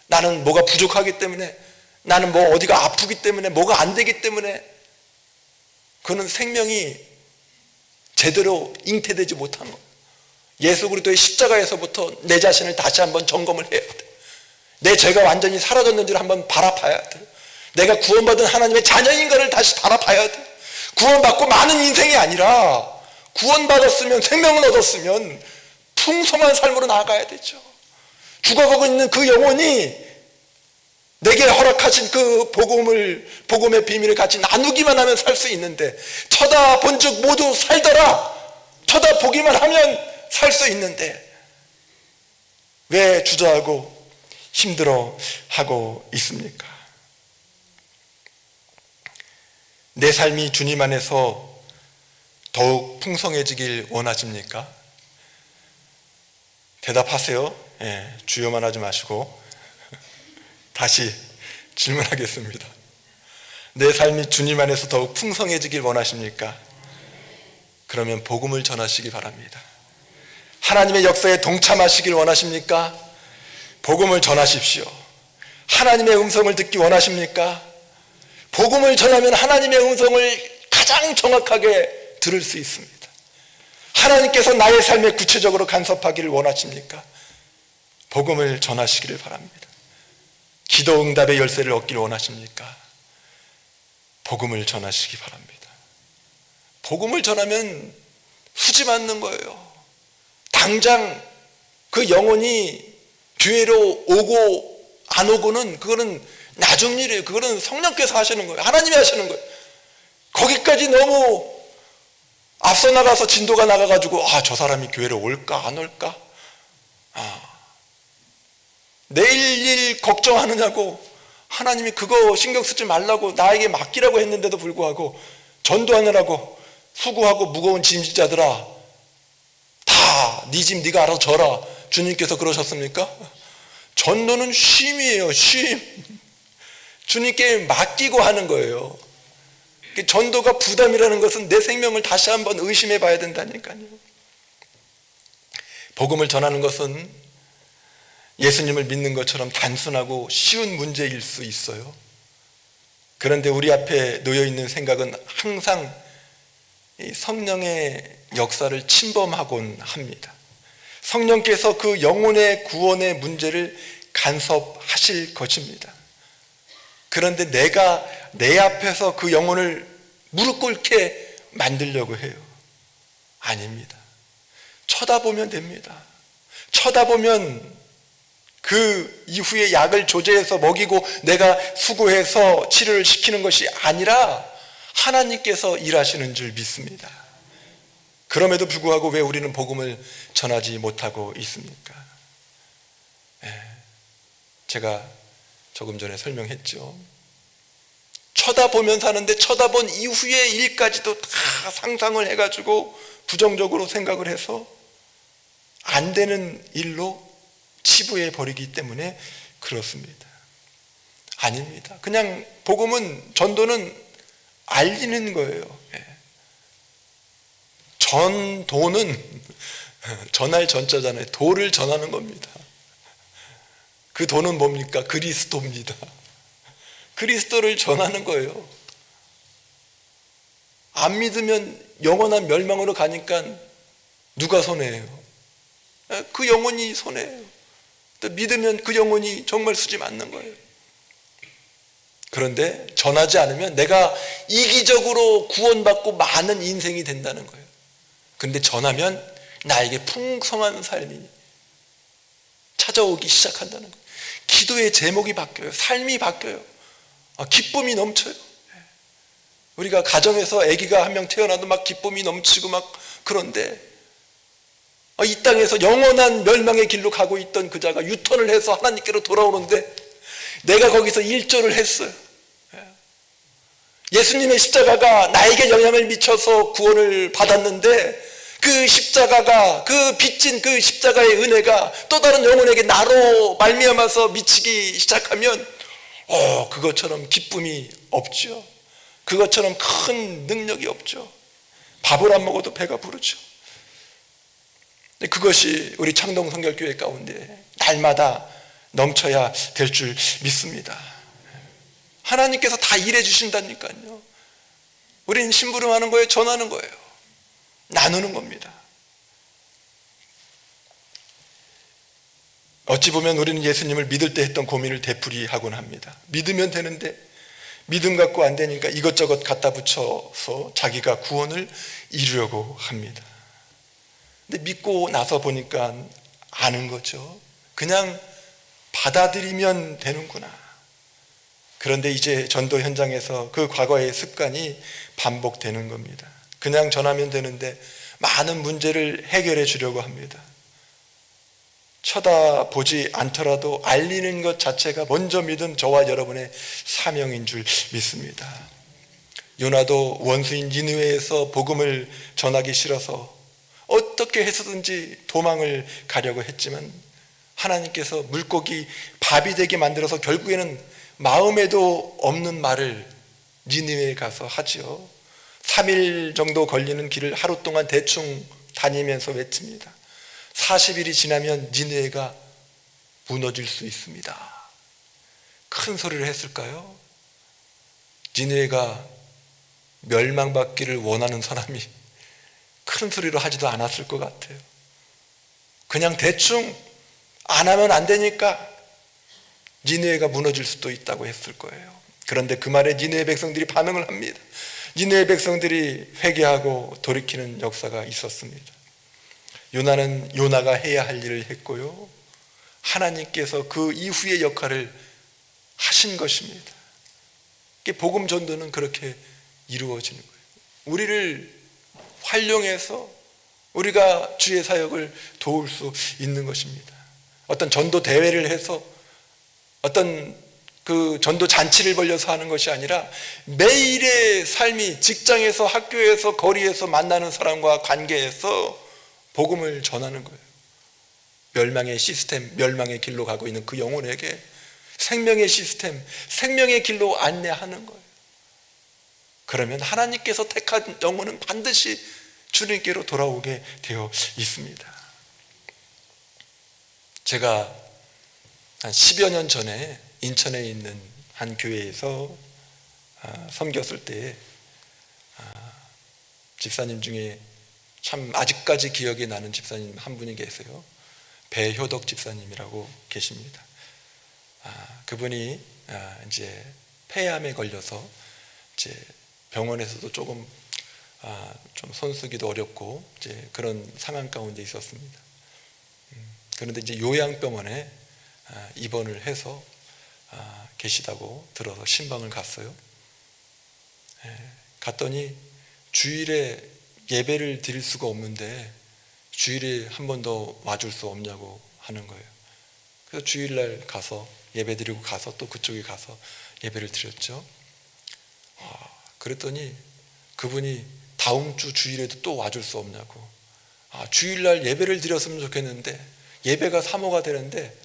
나는 뭐가 부족하기 때문에, 나는 뭐 어디가 아프기 때문에, 뭐가 안 되기 때문에, 그는 생명이 제대로 잉태되지 못한 거예요. 예수 그리스도의 십자가에서부터 내 자신을 다시 한번 점검을 해야 돼. 내 죄가 완전히 사라졌는지를 한번 바라봐야 돼. 내가 구원받은 하나님의 자녀인가를 다시 바라봐야 돼. 구원받고 많은 인생이 아니라 구원받았으면, 생명을 얻었으면 풍성한 삶으로 나아가야 되죠. 죽어가고 있는 그 영혼이 내게 허락하신 그 복음의 비밀을 같이 나누기만 하면 살 수 있는데, 쳐다본 즉 모두 살더라. 쳐다보기만 하면 살 수 있는데 왜 주저하고 힘들어하고 있습니까? 내 삶이 주님 안에서 더욱 풍성해지길 원하십니까? 대답하세요. 주여만 하지 마시고 다시 질문하겠습니다. 내 삶이 주님 안에서 더욱 풍성해지길 원하십니까? 그러면 복음을 전하시기 바랍니다. 하나님의 역사에 동참하시길 원하십니까? 복음을 전하십시오. 하나님의 음성을 듣기 원하십니까? 복음을 전하면 하나님의 음성을 가장 정확하게 들을 수 있습니다. 하나님께서 나의 삶에 구체적으로 간섭하기를 원하십니까? 복음을 전하시기를 바랍니다. 기도 응답의 열쇠를 얻기를 원하십니까? 복음을 전하시기 바랍니다. 복음을 전하면 후지 맞는 거예요. 당장 그 영혼이 교회로 오고 안 오고는 그거는 나중 일이에요. 그거는 성령께서 하시는 거예요. 하나님이 하시는 거예요. 거기까지 너무 앞서 나가서 진도가 나가가지고 저 사람이 교회로 올까 안 올까? 내일 일 걱정하느냐고 하나님이 그거 신경 쓰지 말라고 나에게 맡기라고 했는데도 불구하고 전도하느라고 수고하고 무거운 짐지자들아 다 네 짐 네가 알아서 져라. 주님께서 그러셨습니까? 전도는 쉼이에요. 쉼. 주님께 맡기고 하는 거예요. 전도가 부담이라는 것은 내 생명을 다시 한번 의심해 봐야 된다니까요. 복음을 전하는 것은 예수님을 믿는 것처럼 단순하고 쉬운 문제일 수 있어요. 그런데 우리 앞에 놓여 있는 생각은 항상 성령의 역사를 침범하곤 합니다. 성령께서 그 영혼의 구원의 문제를 간섭하실 것입니다. 그런데 내가 내 앞에서 그 영혼을 무릎 꿇게 만들려고 해요. 아닙니다. 쳐다보면 됩니다. 쳐다보면 그 이후에 약을 조제해서 먹이고 내가 수고해서 치료를 시키는 것이 아니라 하나님께서 일하시는 줄 믿습니다. 그럼에도 불구하고 왜 우리는 복음을 전하지 못하고 있습니까? 제가 조금 전에 설명했죠. 쳐다보면 사는데 쳐다본 이후의 일까지도 다 상상을 해가지고 부정적으로 생각을 해서 안 되는 일로 치부해 버리기 때문에 그렇습니다. 아닙니다. 그냥 복음은, 전도는 알리는 거예요. 전도는 전할 전자잖아요. 도를 전하는 겁니다. 그 도는 뭡니까? 그리스도입니다. 그리스도를 전하는 거예요. 안 믿으면 영원한 멸망으로 가니까 누가 손해예요? 그 영혼이 손해예요. 또 믿으면 그 영혼이 정말 수지 맞는 거예요. 그런데 전하지 않으면 내가 이기적으로 구원받고 많은 인생이 된다는 거예요. 그런데 전하면 나에게 풍성한 삶이 찾아오기 시작한다는 거예요. 기도의 제목이 바뀌어요. 삶이 바뀌어요. 기쁨이 넘쳐요. 우리가 가정에서 아기가 한 명 태어나도 막 기쁨이 넘치고 막 그런데 이 땅에서 영원한 멸망의 길로 가고 있던 그 자가 유턴을 해서 하나님께로 돌아오는데 내가 거기서 일조를 했어요. 예수님의 십자가가 나에게 영향을 미쳐서 구원을 받았는데 그 십자가가, 그 빚진 그 십자가의 은혜가 또 다른 영혼에게 나로 말미암아서 미치기 시작하면 그것처럼 기쁨이 없죠. 그것처럼 큰 능력이 없죠. 밥을 안 먹어도 배가 부르죠. 그것이 우리 창동 성결교회 가운데 날마다 넘쳐야 될 줄 믿습니다. 하나님께서 다 일해 주신다니까요. 우린 심부름하는 거예요, 전하는 거예요, 나누는 겁니다. 어찌 보면 우리는 예수님을 믿을 때 했던 고민을 되풀이하곤 합니다. 믿으면 되는데 믿음 갖고 안 되니까 이것저것 갖다 붙여서 자기가 구원을 이루려고 합니다. 근데 믿고 나서 보니까 아는 거죠. 그냥 받아들이면 되는구나. 그런데 이제 전도 현장에서 그 과거의 습관이 반복되는 겁니다. 그냥 전하면 되는데 많은 문제를 해결해 주려고 합니다. 쳐다보지 않더라도 알리는 것 자체가 먼저 믿은 저와 여러분의 사명인 줄 믿습니다. 요나도 원수인 니느웨에서 복음을 전하기 싫어서 어떻게 해서든지 도망을 가려고 했지만 하나님께서 물고기 밥이 되게 만들어서 결국에는 마음에도 없는 말을 니느웨에 가서 하지요. 3일 정도 걸리는 길을 하루 동안 대충 다니면서 외칩니다. 40일이 지나면 니느웨가 무너질 수 있습니다. 큰 소리를 했을까요? 니느웨가 멸망받기를 원하는 사람이 큰 소리로 하지도 않았을 것 같아요. 그냥 대충 안 하면 안 되니까 니느웨가 무너질 수도 있다고 했을 거예요. 그런데 그 말에 니느웨 백성들이 반응을 합니다. 니느웨 백성들이 회개하고 돌이키는 역사가 있었습니다. 요나는 요나가 해야 할 일을 했고요, 하나님께서 그 이후의 역할을 하신 것입니다. 복음 전도는 그렇게 이루어지는 거예요. 우리를 활용해서 우리가 주의 사역을 도울 수 있는 것입니다. 어떤 전도 대회를 해서 어떤 그 전도 잔치를 벌려서 하는 것이 아니라 매일의 삶이 직장에서, 학교에서, 거리에서 만나는 사람과 관계에서 복음을 전하는 거예요. 멸망의 시스템, 멸망의 길로 가고 있는 그 영혼에게 생명의 시스템, 생명의 길로 안내하는 거예요. 그러면 하나님께서 택한 영혼은 반드시 주님께로 돌아오게 되어 있습니다. 제가 한 10여 년 전에 인천에 있는 한 교회에서 섬겼을 때 집사님 중에 참 아직까지 기억이 나는 집사님 한 분이 계세요. 배효덕 집사님이라고 계십니다. 그분이 이제 폐암에 걸려서 이제 병원에서도 조금 좀 손쓰기도 어렵고 이제 그런 상황 가운데 있었습니다. 그런데 이제 요양병원에 입원을 해서 계시다고 들어서 신방을 갔어요. 갔더니 주일에 예배를 드릴 수가 없는데 주일에 한 번 더 와줄 수 없냐고 하는 거예요. 그래서 주일날 가서 예배 드리고 가서 또 그쪽에 가서 예배를 드렸죠. 그랬더니 그분이 다음 주 주일에도 또 와줄 수 없냐고. 주일날 예배를 드렸으면 좋겠는데 예배가 사모가 되는데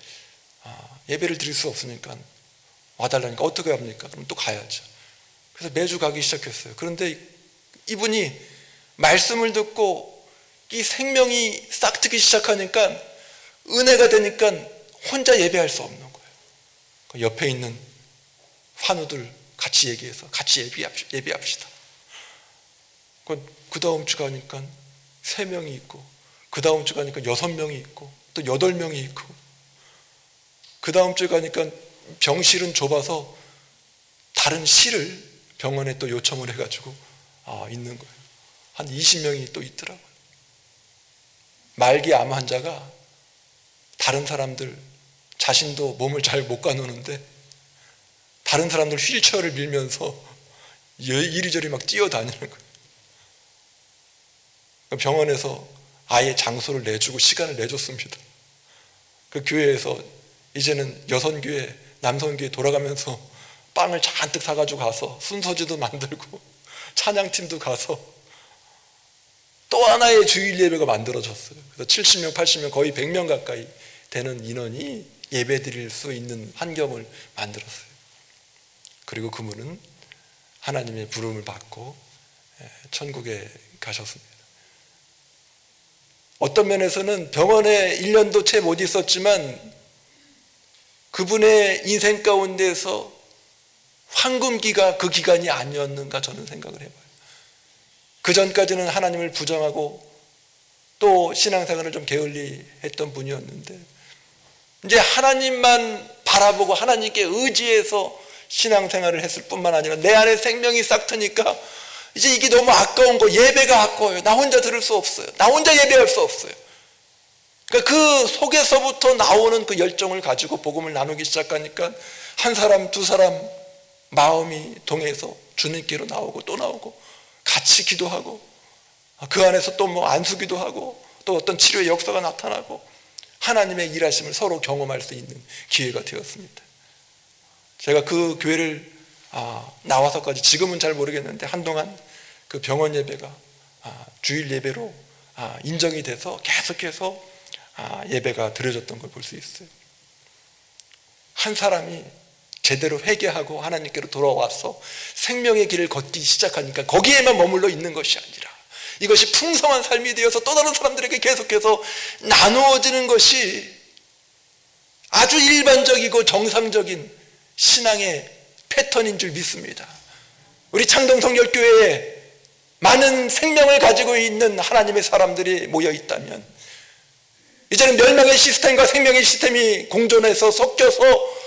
예배를 드릴 수 없으니까 와달라니까 어떻게 합니까? 그럼 또 가야죠. 그래서 매주 가기 시작했어요. 그런데 이분이 말씀을 듣고 이 생명이 싹트기 시작하니까 은혜가 되니까 혼자 예배할 수 없는 거예요. 그 옆에 있는 환우들 같이 얘기해서 같이 예배합시다. 그 다음 주 가니까 3명이 있고, 그 다음 주 가니까 6명이 있고, 또 8명이 있고, 그 다음 주에 가니까 병실은 좁아서 다른 실을 병원에 또 요청을 해가지고 있는 거예요. 한 20명이 또 있더라고요. 말기 암 환자가 다른 사람들, 자신도 몸을 잘 못 가누는데 다른 사람들 휠체어를 밀면서 이리저리 막 뛰어다니는 거예요. 병원에서 아예 장소를 내주고 시간을 내줬습니다. 그 교회에서 이제는 여선교회 남성교회 돌아가면서 빵을 잔뜩 사가지고 가서 순서지도 만들고 찬양팀도 가서 또 하나의 주일 예배가 만들어졌어요. 그래서 70명, 80명, 거의 100명 가까이 되는 인원이 예배 드릴 수 있는 환경을 만들었어요. 그리고 그분은 하나님의 부름을 받고 천국에 가셨습니다. 어떤 면에서는 병원에 1년도 채 못 있었지만 그분의 인생 가운데서 황금기가 그 기간이 아니었는가 저는 생각을 해봐요. 그 전까지는 하나님을 부정하고 또 신앙생활을 좀 게을리했던 분이었는데 이제 하나님만 바라보고 하나님께 의지해서 신앙생활을 했을 뿐만 아니라 내 안에 생명이 싹 트니까 이제 이게 너무 아까운 거, 예배가 아까워요. 나 혼자 들을 수 없어요. 나 혼자 예배할 수 없어요. 그러니까 그 속에서부터 나오는 그 열정을 가지고 복음을 나누기 시작하니까 한 사람, 두 사람 마음이 동해서 주님께로 나오고 또 나오고 같이 기도하고 그 안에서 또 뭐 안수기도 하고 또 어떤 치료의 역사가 나타나고 하나님의 일하심을 서로 경험할 수 있는 기회가 되었습니다. 제가 그 교회를 나와서까지 지금은 잘 모르겠는데 한동안 그 병원 예배가 주일 예배로 인정이 돼서 계속해서 예배가 드려졌던 걸 볼 수 있어요. 한 사람이 제대로 회개하고 하나님께로 돌아와서 생명의 길을 걷기 시작하니까 거기에만 머물러 있는 것이 아니라 이것이 풍성한 삶이 되어서 또 다른 사람들에게 계속해서 나누어지는 것이 아주 일반적이고 정상적인 신앙의 패턴인 줄 믿습니다. 우리 창동성결교회에 많은 생명을 가지고 있는 하나님의 사람들이 모여 있다면 이제는 멸망의 시스템과 생명의 시스템이 공존해서 섞여서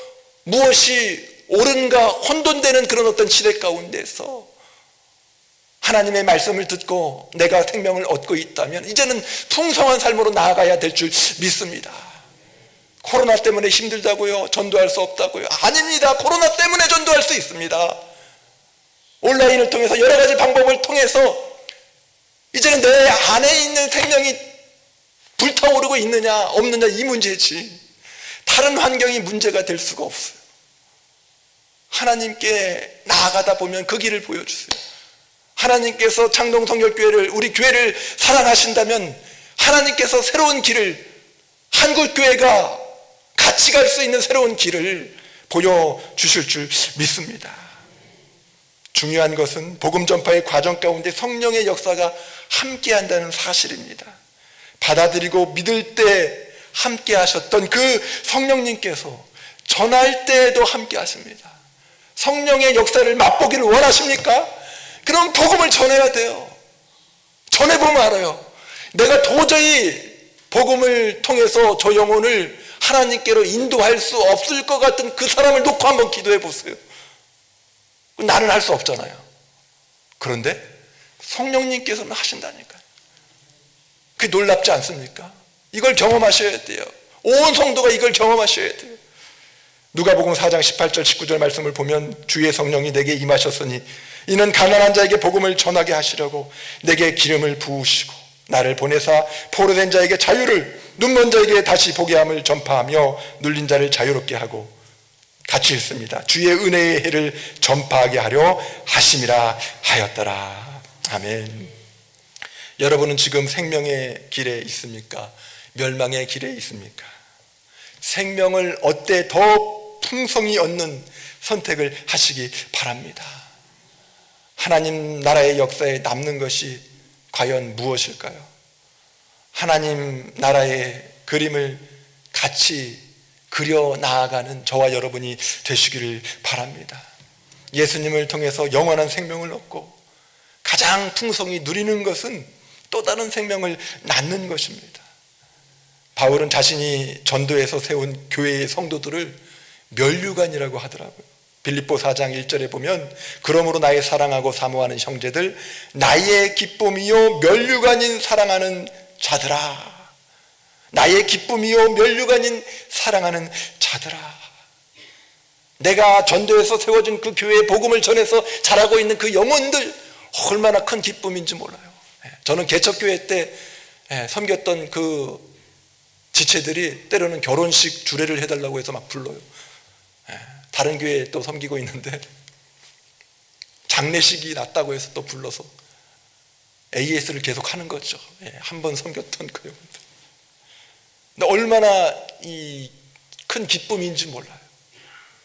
무엇이 옳은가 혼돈되는 그런 어떤 시대 가운데서 하나님의 말씀을 듣고 내가 생명을 얻고 있다면 이제는 풍성한 삶으로 나아가야 될 줄 믿습니다. 코로나 때문에 힘들다고요? 전도할 수 없다고요? 아닙니다. 코로나 때문에 전도할 수 있습니다. 온라인을 통해서 여러 가지 방법을 통해서 이제는 내 안에 있는 생명이 불타오르고 있느냐 없느냐 이 문제지 다른 환경이 문제가 될 수가 없어요. 하나님께 나아가다 보면 그 길을 보여주세요. 하나님께서 창동성결교회를 우리 교회를 사랑하신다면 하나님께서 새로운 길을 한국교회가 같이 갈 수 있는 새로운 길을 보여주실 줄 믿습니다. 중요한 것은 복음 전파의 과정 가운데 성령의 역사가 함께한다는 사실입니다. 받아들이고 믿을 때 함께 하셨던 그 성령님께서 전할 때에도 함께 하십니다. 성령의 역사를 맛보기를 원하십니까? 그럼 복음을 전해야 돼요. 전해보면 알아요. 내가 도저히 복음을 통해서 저 영혼을 하나님께로 인도할 수 없을 것 같은 그 사람을 놓고 한번 기도해 보세요. 나는 할 수 없잖아요. 그런데 성령님께서는 하신다니까요. 그게 놀랍지 않습니까? 이걸 경험하셔야 돼요. 온 성도가 이걸 경험하셔야 돼요. 누가복음 4장 18절 19절 말씀을 보면 주의 성령이 내게 임하셨으니 이는 가난한 자에게 복음을 전하게 하시려고 내게 기름을 부으시고 나를 보내사 포로된 자에게 자유를 눈먼 자에게 다시 보게 함을 전파하며 눌린 자를 자유롭게 하고 같이 읽습니다. 주의 은혜의 해를 전파하게 하려 하심이라 하였더라. 아멘. 여러분은 지금 생명의 길에 있습니까? 멸망의 길에 있습니까? 생명을 얻되 더 풍성히 얻는 선택을 하시기 바랍니다. 하나님 나라의 역사에 남는 것이 과연 무엇일까요? 하나님 나라의 그림을 같이 그려 나아가는 저와 여러분이 되시기를 바랍니다. 예수님을 통해서 영원한 생명을 얻고 가장 풍성히 누리는 것은 또 다른 생명을 낳는 것입니다. 바울은 자신이 전도에서 세운 교회의 성도들을 멸류관이라고 하더라고요. 빌립보 4장 1절에 보면 그러므로 나의 사랑하고 사모하는 형제들 나의 기쁨이요 멸류관인 사랑하는 자들아, 나의 기쁨이요 멸류관인 사랑하는 자들아. 내가 전도에서 세워진 그 교회의 복음을 전해서 자라고 있는 그 영혼들 얼마나 큰 기쁨인지 몰라요. 저는 개척교회 때 섬겼던 그 지체들이 때로는 결혼식 주례를 해달라고 해서 막 불러요. 다른 교회에 또 섬기고 있는데 장례식이 났다고 해서 또 불러서 AS를 계속 하는 거죠. 한 번 섬겼던 그 영혼들. 근데 얼마나 이 큰 기쁨인지 몰라요.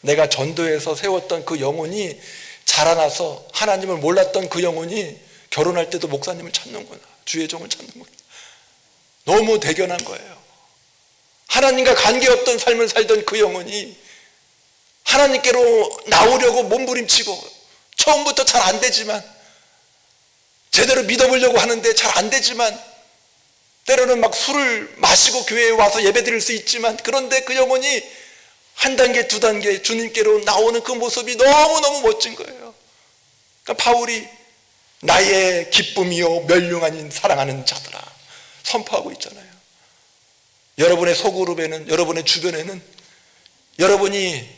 내가 전도해서 세웠던 그 영혼이 자라나서 하나님을 몰랐던 그 영혼이 결혼할 때도 목사님을 찾는구나, 주의 종을 찾는구나. 너무 대견한 거예요. 하나님과 관계없던 삶을 살던 그 영혼이 하나님께로 나오려고 몸부림치고 처음부터 잘 안 되지만, 제대로 믿어보려고 하는데 잘 안 되지만, 때로는 막 술을 마시고 교회에 와서 예배드릴 수 있지만, 그런데 그 영혼이 한 단계 두 단계 주님께로 나오는 그 모습이 너무너무 멋진 거예요. 그러니까 바울이 나의 기쁨이요 멸륭하니 사랑하는 자들아 선포하고 있잖아요. 여러분의 소그룹에는, 여러분의 주변에는 여러분이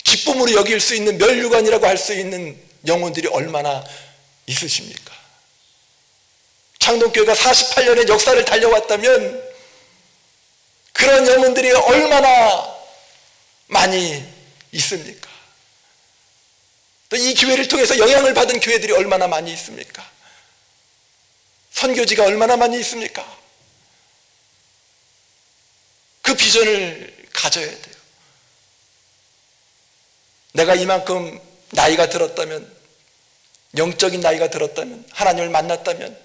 기쁨으로 여길 수 있는 멸류관이라고 할 수 있는 영혼들이 얼마나 있으십니까? 창동교회가 48년의 역사를 달려왔다면 그런 영혼들이 얼마나 많이 있습니까? 또 이 기회를 통해서 영향을 받은 교회들이 얼마나 많이 있습니까? 선교지가 얼마나 많이 있습니까? 그 비전을 가져야 돼요. 내가 이만큼 나이가 들었다면, 영적인 나이가 들었다면, 하나님을 만났다면,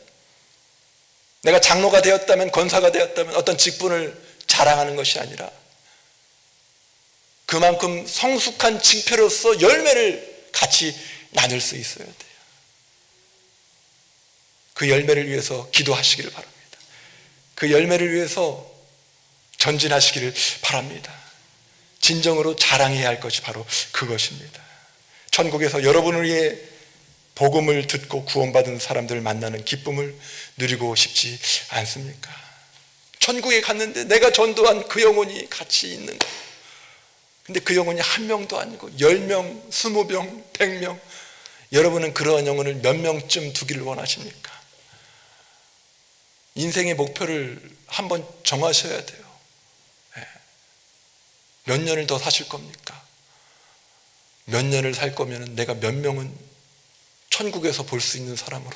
내가 장로가 되었다면, 권사가 되었다면 어떤 직분을 자랑하는 것이 아니라 그만큼 성숙한 징표로서 열매를 같이 나눌 수 있어야 돼요. 그 열매를 위해서 기도하시기를 바랍니다. 그 열매를 위해서 전진하시기를 바랍니다. 진정으로 자랑해야 할 것이 바로 그것입니다. 천국에서 여러분을 위해 복음을 듣고 구원받은 사람들을 만나는 기쁨을 누리고 싶지 않습니까? 천국에 갔는데 내가 전도한 그 영혼이 같이 있는 거예요. 근데 그 영혼이 한 명도 아니고 10명, 20명, 100명. 여러분은 그러한 영혼을 몇 명쯤 두기를 원하십니까? 인생의 목표를 한번 정하셔야 돼요. 몇 년을 더 사실 겁니까? 몇 년을 살 거면 내가 몇 명은 천국에서 볼 수 있는 사람으로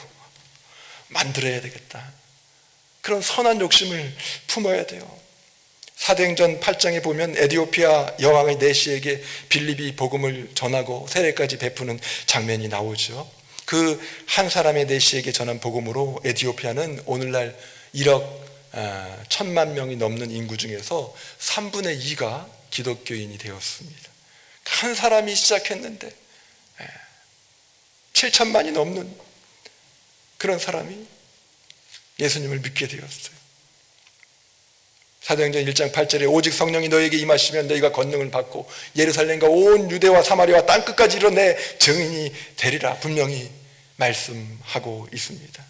만들어야 되겠다. 그런 선한 욕심을 품어야 돼요. 사도행전 8장에 보면 에디오피아 여왕의 내시에게 빌립이 복음을 전하고 세례까지 베푸는 장면이 나오죠. 그 한 사람의 내시에게 전한 복음으로 에디오피아는 오늘날 1억 1,000만 명이 넘는 인구 중에서 3분의 2가 기독교인이 되었습니다. 한 사람이 시작했는데 7천만이 넘는 그런 사람이 예수님을 믿게 되었어요. 사도행전 1장 8절에 오직 성령이 너에게 임하시면 너희가 권능을 받고 예루살렘과 온 유대와 사마리아와 땅끝까지 이르러 내 증인이 되리라 분명히 말씀하고 있습니다.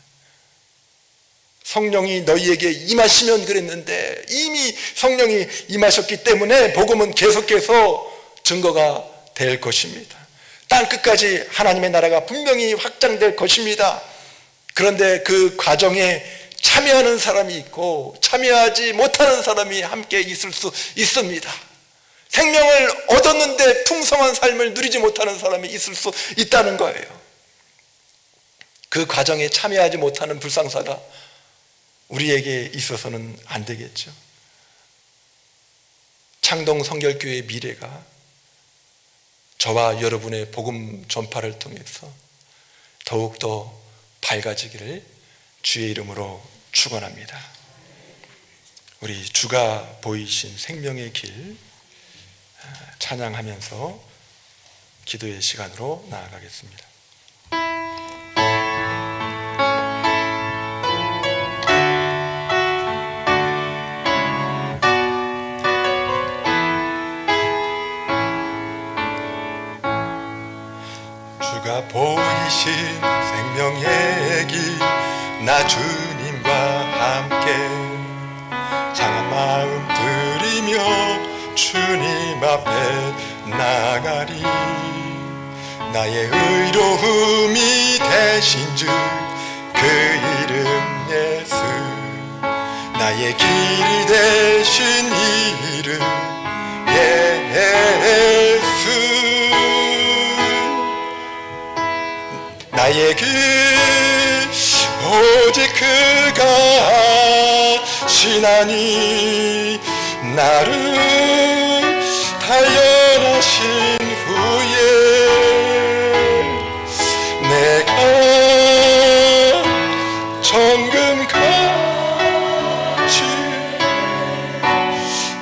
성령이 너희에게 임하시면 그랬는데 이미 성령이 임하셨기 때문에 복음은 계속해서 증거가 될 것입니다. 땅끝까지 하나님의 나라가 분명히 확장될 것입니다. 그런데 그 과정에 참여하는 사람이 있고 참여하지 못하는 사람이 함께 있을 수 있습니다. 생명을 얻었는데 풍성한 삶을 누리지 못하는 사람이 있을 수 있다는 거예요. 그 과정에 참여하지 못하는 불상사가 우리에게 있어서는 안 되겠죠. 창동 성결교회의 미래가 저와 여러분의 복음 전파를 통해서 더욱더 밝아지기를 주의 이름으로 축원합니다. 우리 주가 보이신 생명의 길 찬양하면서 기도의 시간으로 나아가겠습니다. 주가 보이신 생명의 길 나 주님과 함께 상한 마음 들이며 주님 앞에 나가리. 나의 의로움이 되신 주 그 이름 예수, 나의 길이 되신 이름 예수. 나의 길 오직 그가 신하니 나를 단련하신 후에 내가 정금같이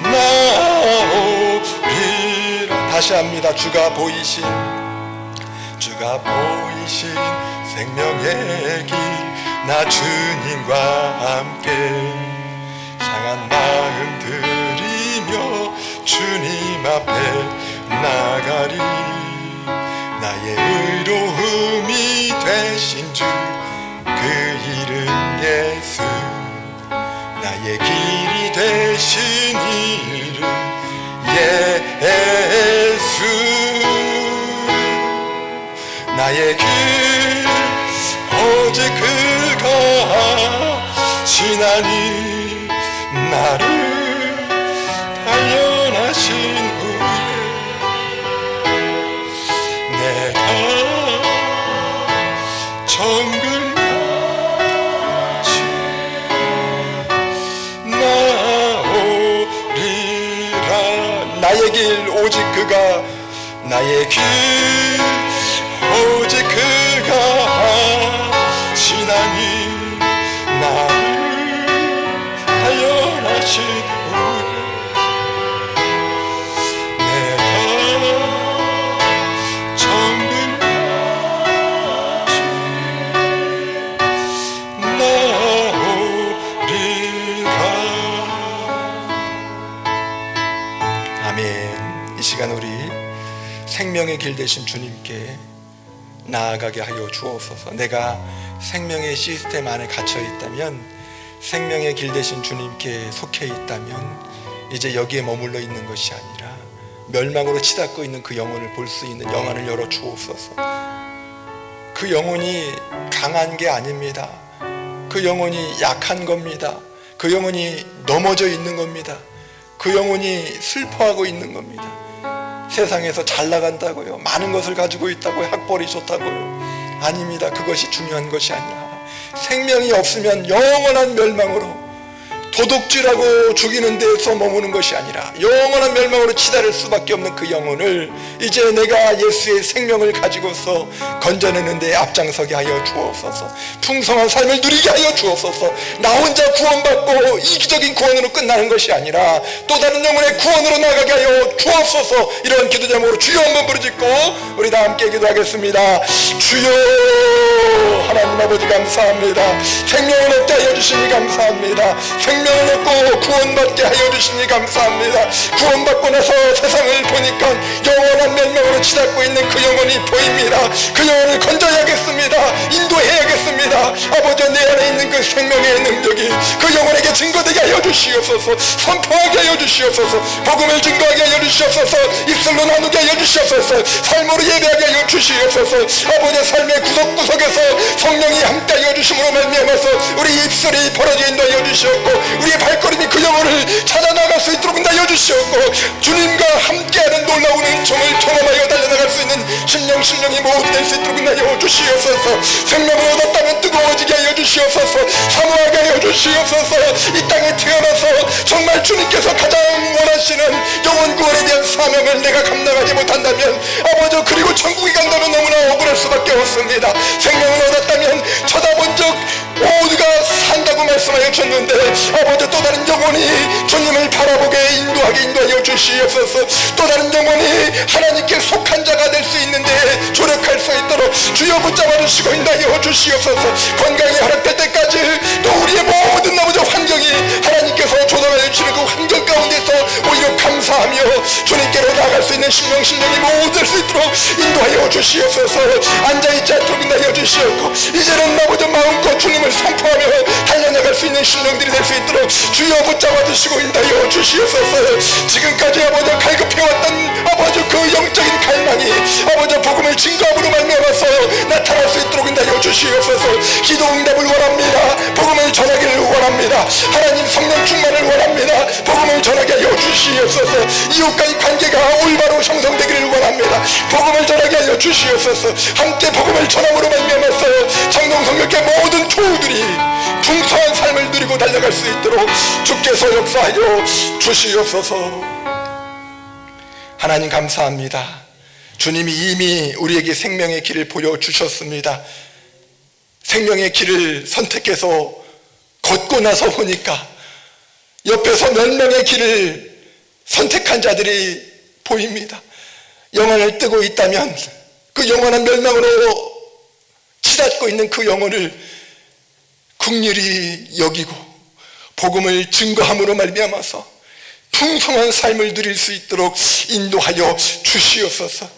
나오리라. 다시 합니다. 주가 보이신 생명의 길, 나 주님과 함께 상한 마음 들이며 주님 앞에 나가리. 나의 의로움이 되신 주, 그 이름 예수. 나의 길이 되신 이름 예수. 나의 길 오직 그가 신하니 나를 단련하신 후에 내가 정금같이 나오리라. 나의 길 오직 그가, 나의 길 오직 그가 신하니 나를 단련하신 후에 내가 정금같이 나오리라. 아멘. 이 시간 우리 생명의 길 되신 주님께 나아가게 하여 주옵소서. 내가 생명의 시스템 안에 갇혀 있다면, 생명의 길 되신 주님께 속해 있다면 이제 여기에 머물러 있는 것이 아니라 멸망으로 치닫고 있는 그 영혼을 볼 수 있는 영안을 열어 주옵소서. 그 영혼이 강한 게 아닙니다. 그 영혼이 약한 겁니다. 그 영혼이 넘어져 있는 겁니다. 그 영혼이 슬퍼하고 있는 겁니다. 세상에서 잘 나간다고요, 많은 것을 가지고 있다고요, 학벌이 좋다고요. 아닙니다. 그것이 중요한 것이 아니라 생명이 없으면 영원한 멸망으로, 도둑질하고 죽이는 데서 머무는 것이 아니라 영원한 멸망으로 치달을 수밖에 없는 그 영혼을 이제 내가 예수의 생명을 가지고서 건져내는 데 앞장서게 하여 주옵소서. 풍성한 삶을 누리게 하여 주옵소서. 나 혼자 구원받고 이기적인 구원으로 끝나는 것이 아니라 또 다른 영혼의 구원으로 나가게 하여 주옵소서. 이런 기도 제목으로 주여 한번 부르짖고 우리 다 함께 기도하겠습니다. 주여, 하나님 아버지 감사합니다. 생명을 얻게 하여 주시니 감사합니다. 생명을 얻고 구원받게 하여 주시니 감사합니다. 구원받고 나서 세상을 보니까 영원한 멸망으로 치닫고 있는 그 영혼이 보입니다. 그 영혼을 건져야겠습니다. 인도해야겠습니다. 아버지, 내 안에 있는 그 생명의 능력이 그 영혼에게 증거되게 하여 주시옵소서. 선포하게 하여 주시옵소서. 복음을 증거하게 하여 주시옵소서. 입술로 나누게 하여 주시옵소서. 삶으로 예배하게 하여 주시옵소서. 아버지, 삶의 구석구석에서 성령이 함께 하여 주심으로 말미암아서 우리 입술이 벌어져 있는 하여 주시옵고 우리의 발걸음이 그 영혼을 찾아 나갈 수 있도록 하여 주시옵고 주님과 함께하는 놀라운 은총을 경험하여 달려나갈 수 있는 심령이 모두 될 수 있도록 하여 주시옵소서. 생명을 얻었다면 뜨거워지게 하여 주시옵소서. 사모하게 하여 주시옵소서. 이 땅에 태어나서 정말 주님께서 가장 원하시는 영혼 구원에 대한 사명을 내가 감당하지 못한다면 아버지, 그리고 천국에 간다면 너무나 억울할 수밖에 없습니다. 생명을 얻었다면 쳐다본 적 모두가 산다고 말씀하여 주셨는데 아버지, 또 다른 영혼이 주님을 바라보게 인도하여 주시옵소서. 또 다른 영혼이 하나님께 속한 자가 될 수 있는데 조력할 수 있도록 주여 붙잡아 주시고 인도하여 주시옵소서. 건강이 허락될 때까지 또 우리의 모든 아버지 환경이 하나님께서 조달하여 주시는 그 환경 가운데서 오히려 감사하며 주님께로 나아갈 수 있는 심령이 모두 될 수 있도록 인도하여 주시옵소서. 앉아있지 않도록 인도하여 주시옵고 이제는 아버지 마음껏 주님을 선포하며 달려나갈 수 있는 심령들이 될 수 있도록 주여 붙잡아 주시고 인도하여 주시옵소서. 지금까지 아버지 갈급해왔던 아버지 그 영적인 갈망이 아버지 복음을 증거함으로 말미암아서 나타날 수 있도록 인도하여 주시옵소서. 기도 응답을 원합니다. 복음을 전하기를 원합니다. 하나님 성령 충만을 원합니다. 복음을 전하게 하여 주시옵소서. 이웃과의 관계가 바로 형성되기를 원합니다. 복음을 전하게 하여 주시옵소서. 함께 복음을 전함으로 말미암아서 장동성교회 모든 교우들이 풍성한 삶을 누리고 달려갈 수 있도록 주께서 역사하여 주시옵소서. 하나님 감사합니다. 주님이 이미 우리에게 생명의 길을 보여주셨습니다. 생명의 길을 선택해서 걷고 나서 보니까 옆에서 몇 명의 길을 선택한 자들이 보입니다. 영혼을 뜨고 있다면 그 영원한 멸망으로 치닫고 있는 그 영혼을 긍휼히 여기고 복음을 증거함으로 말미암아서 풍성한 삶을 누릴 수 있도록 인도하여 주시옵소서.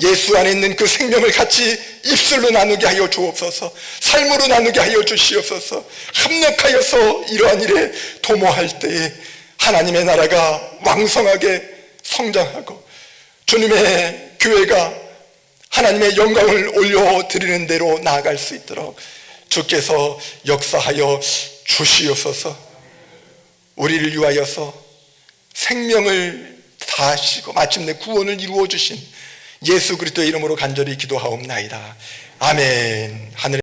예수 안에 있는 그 생명을 같이 입술로 나누게 하여 주옵소서. 삶으로 나누게 하여 주시옵소서. 합력하여서 이러한 일에 도모할 때에 하나님의 나라가 왕성하게 성장하고 주님의 교회가 하나님의 영광을 올려드리는 대로 나아갈 수 있도록 주께서 역사하여 주시옵소서. 우리를 위하여서 생명을 다하시고 마침내 구원을 이루어 주신 예수 그리스도의 이름으로 간절히 기도하옵나이다. 아멘. 하늘의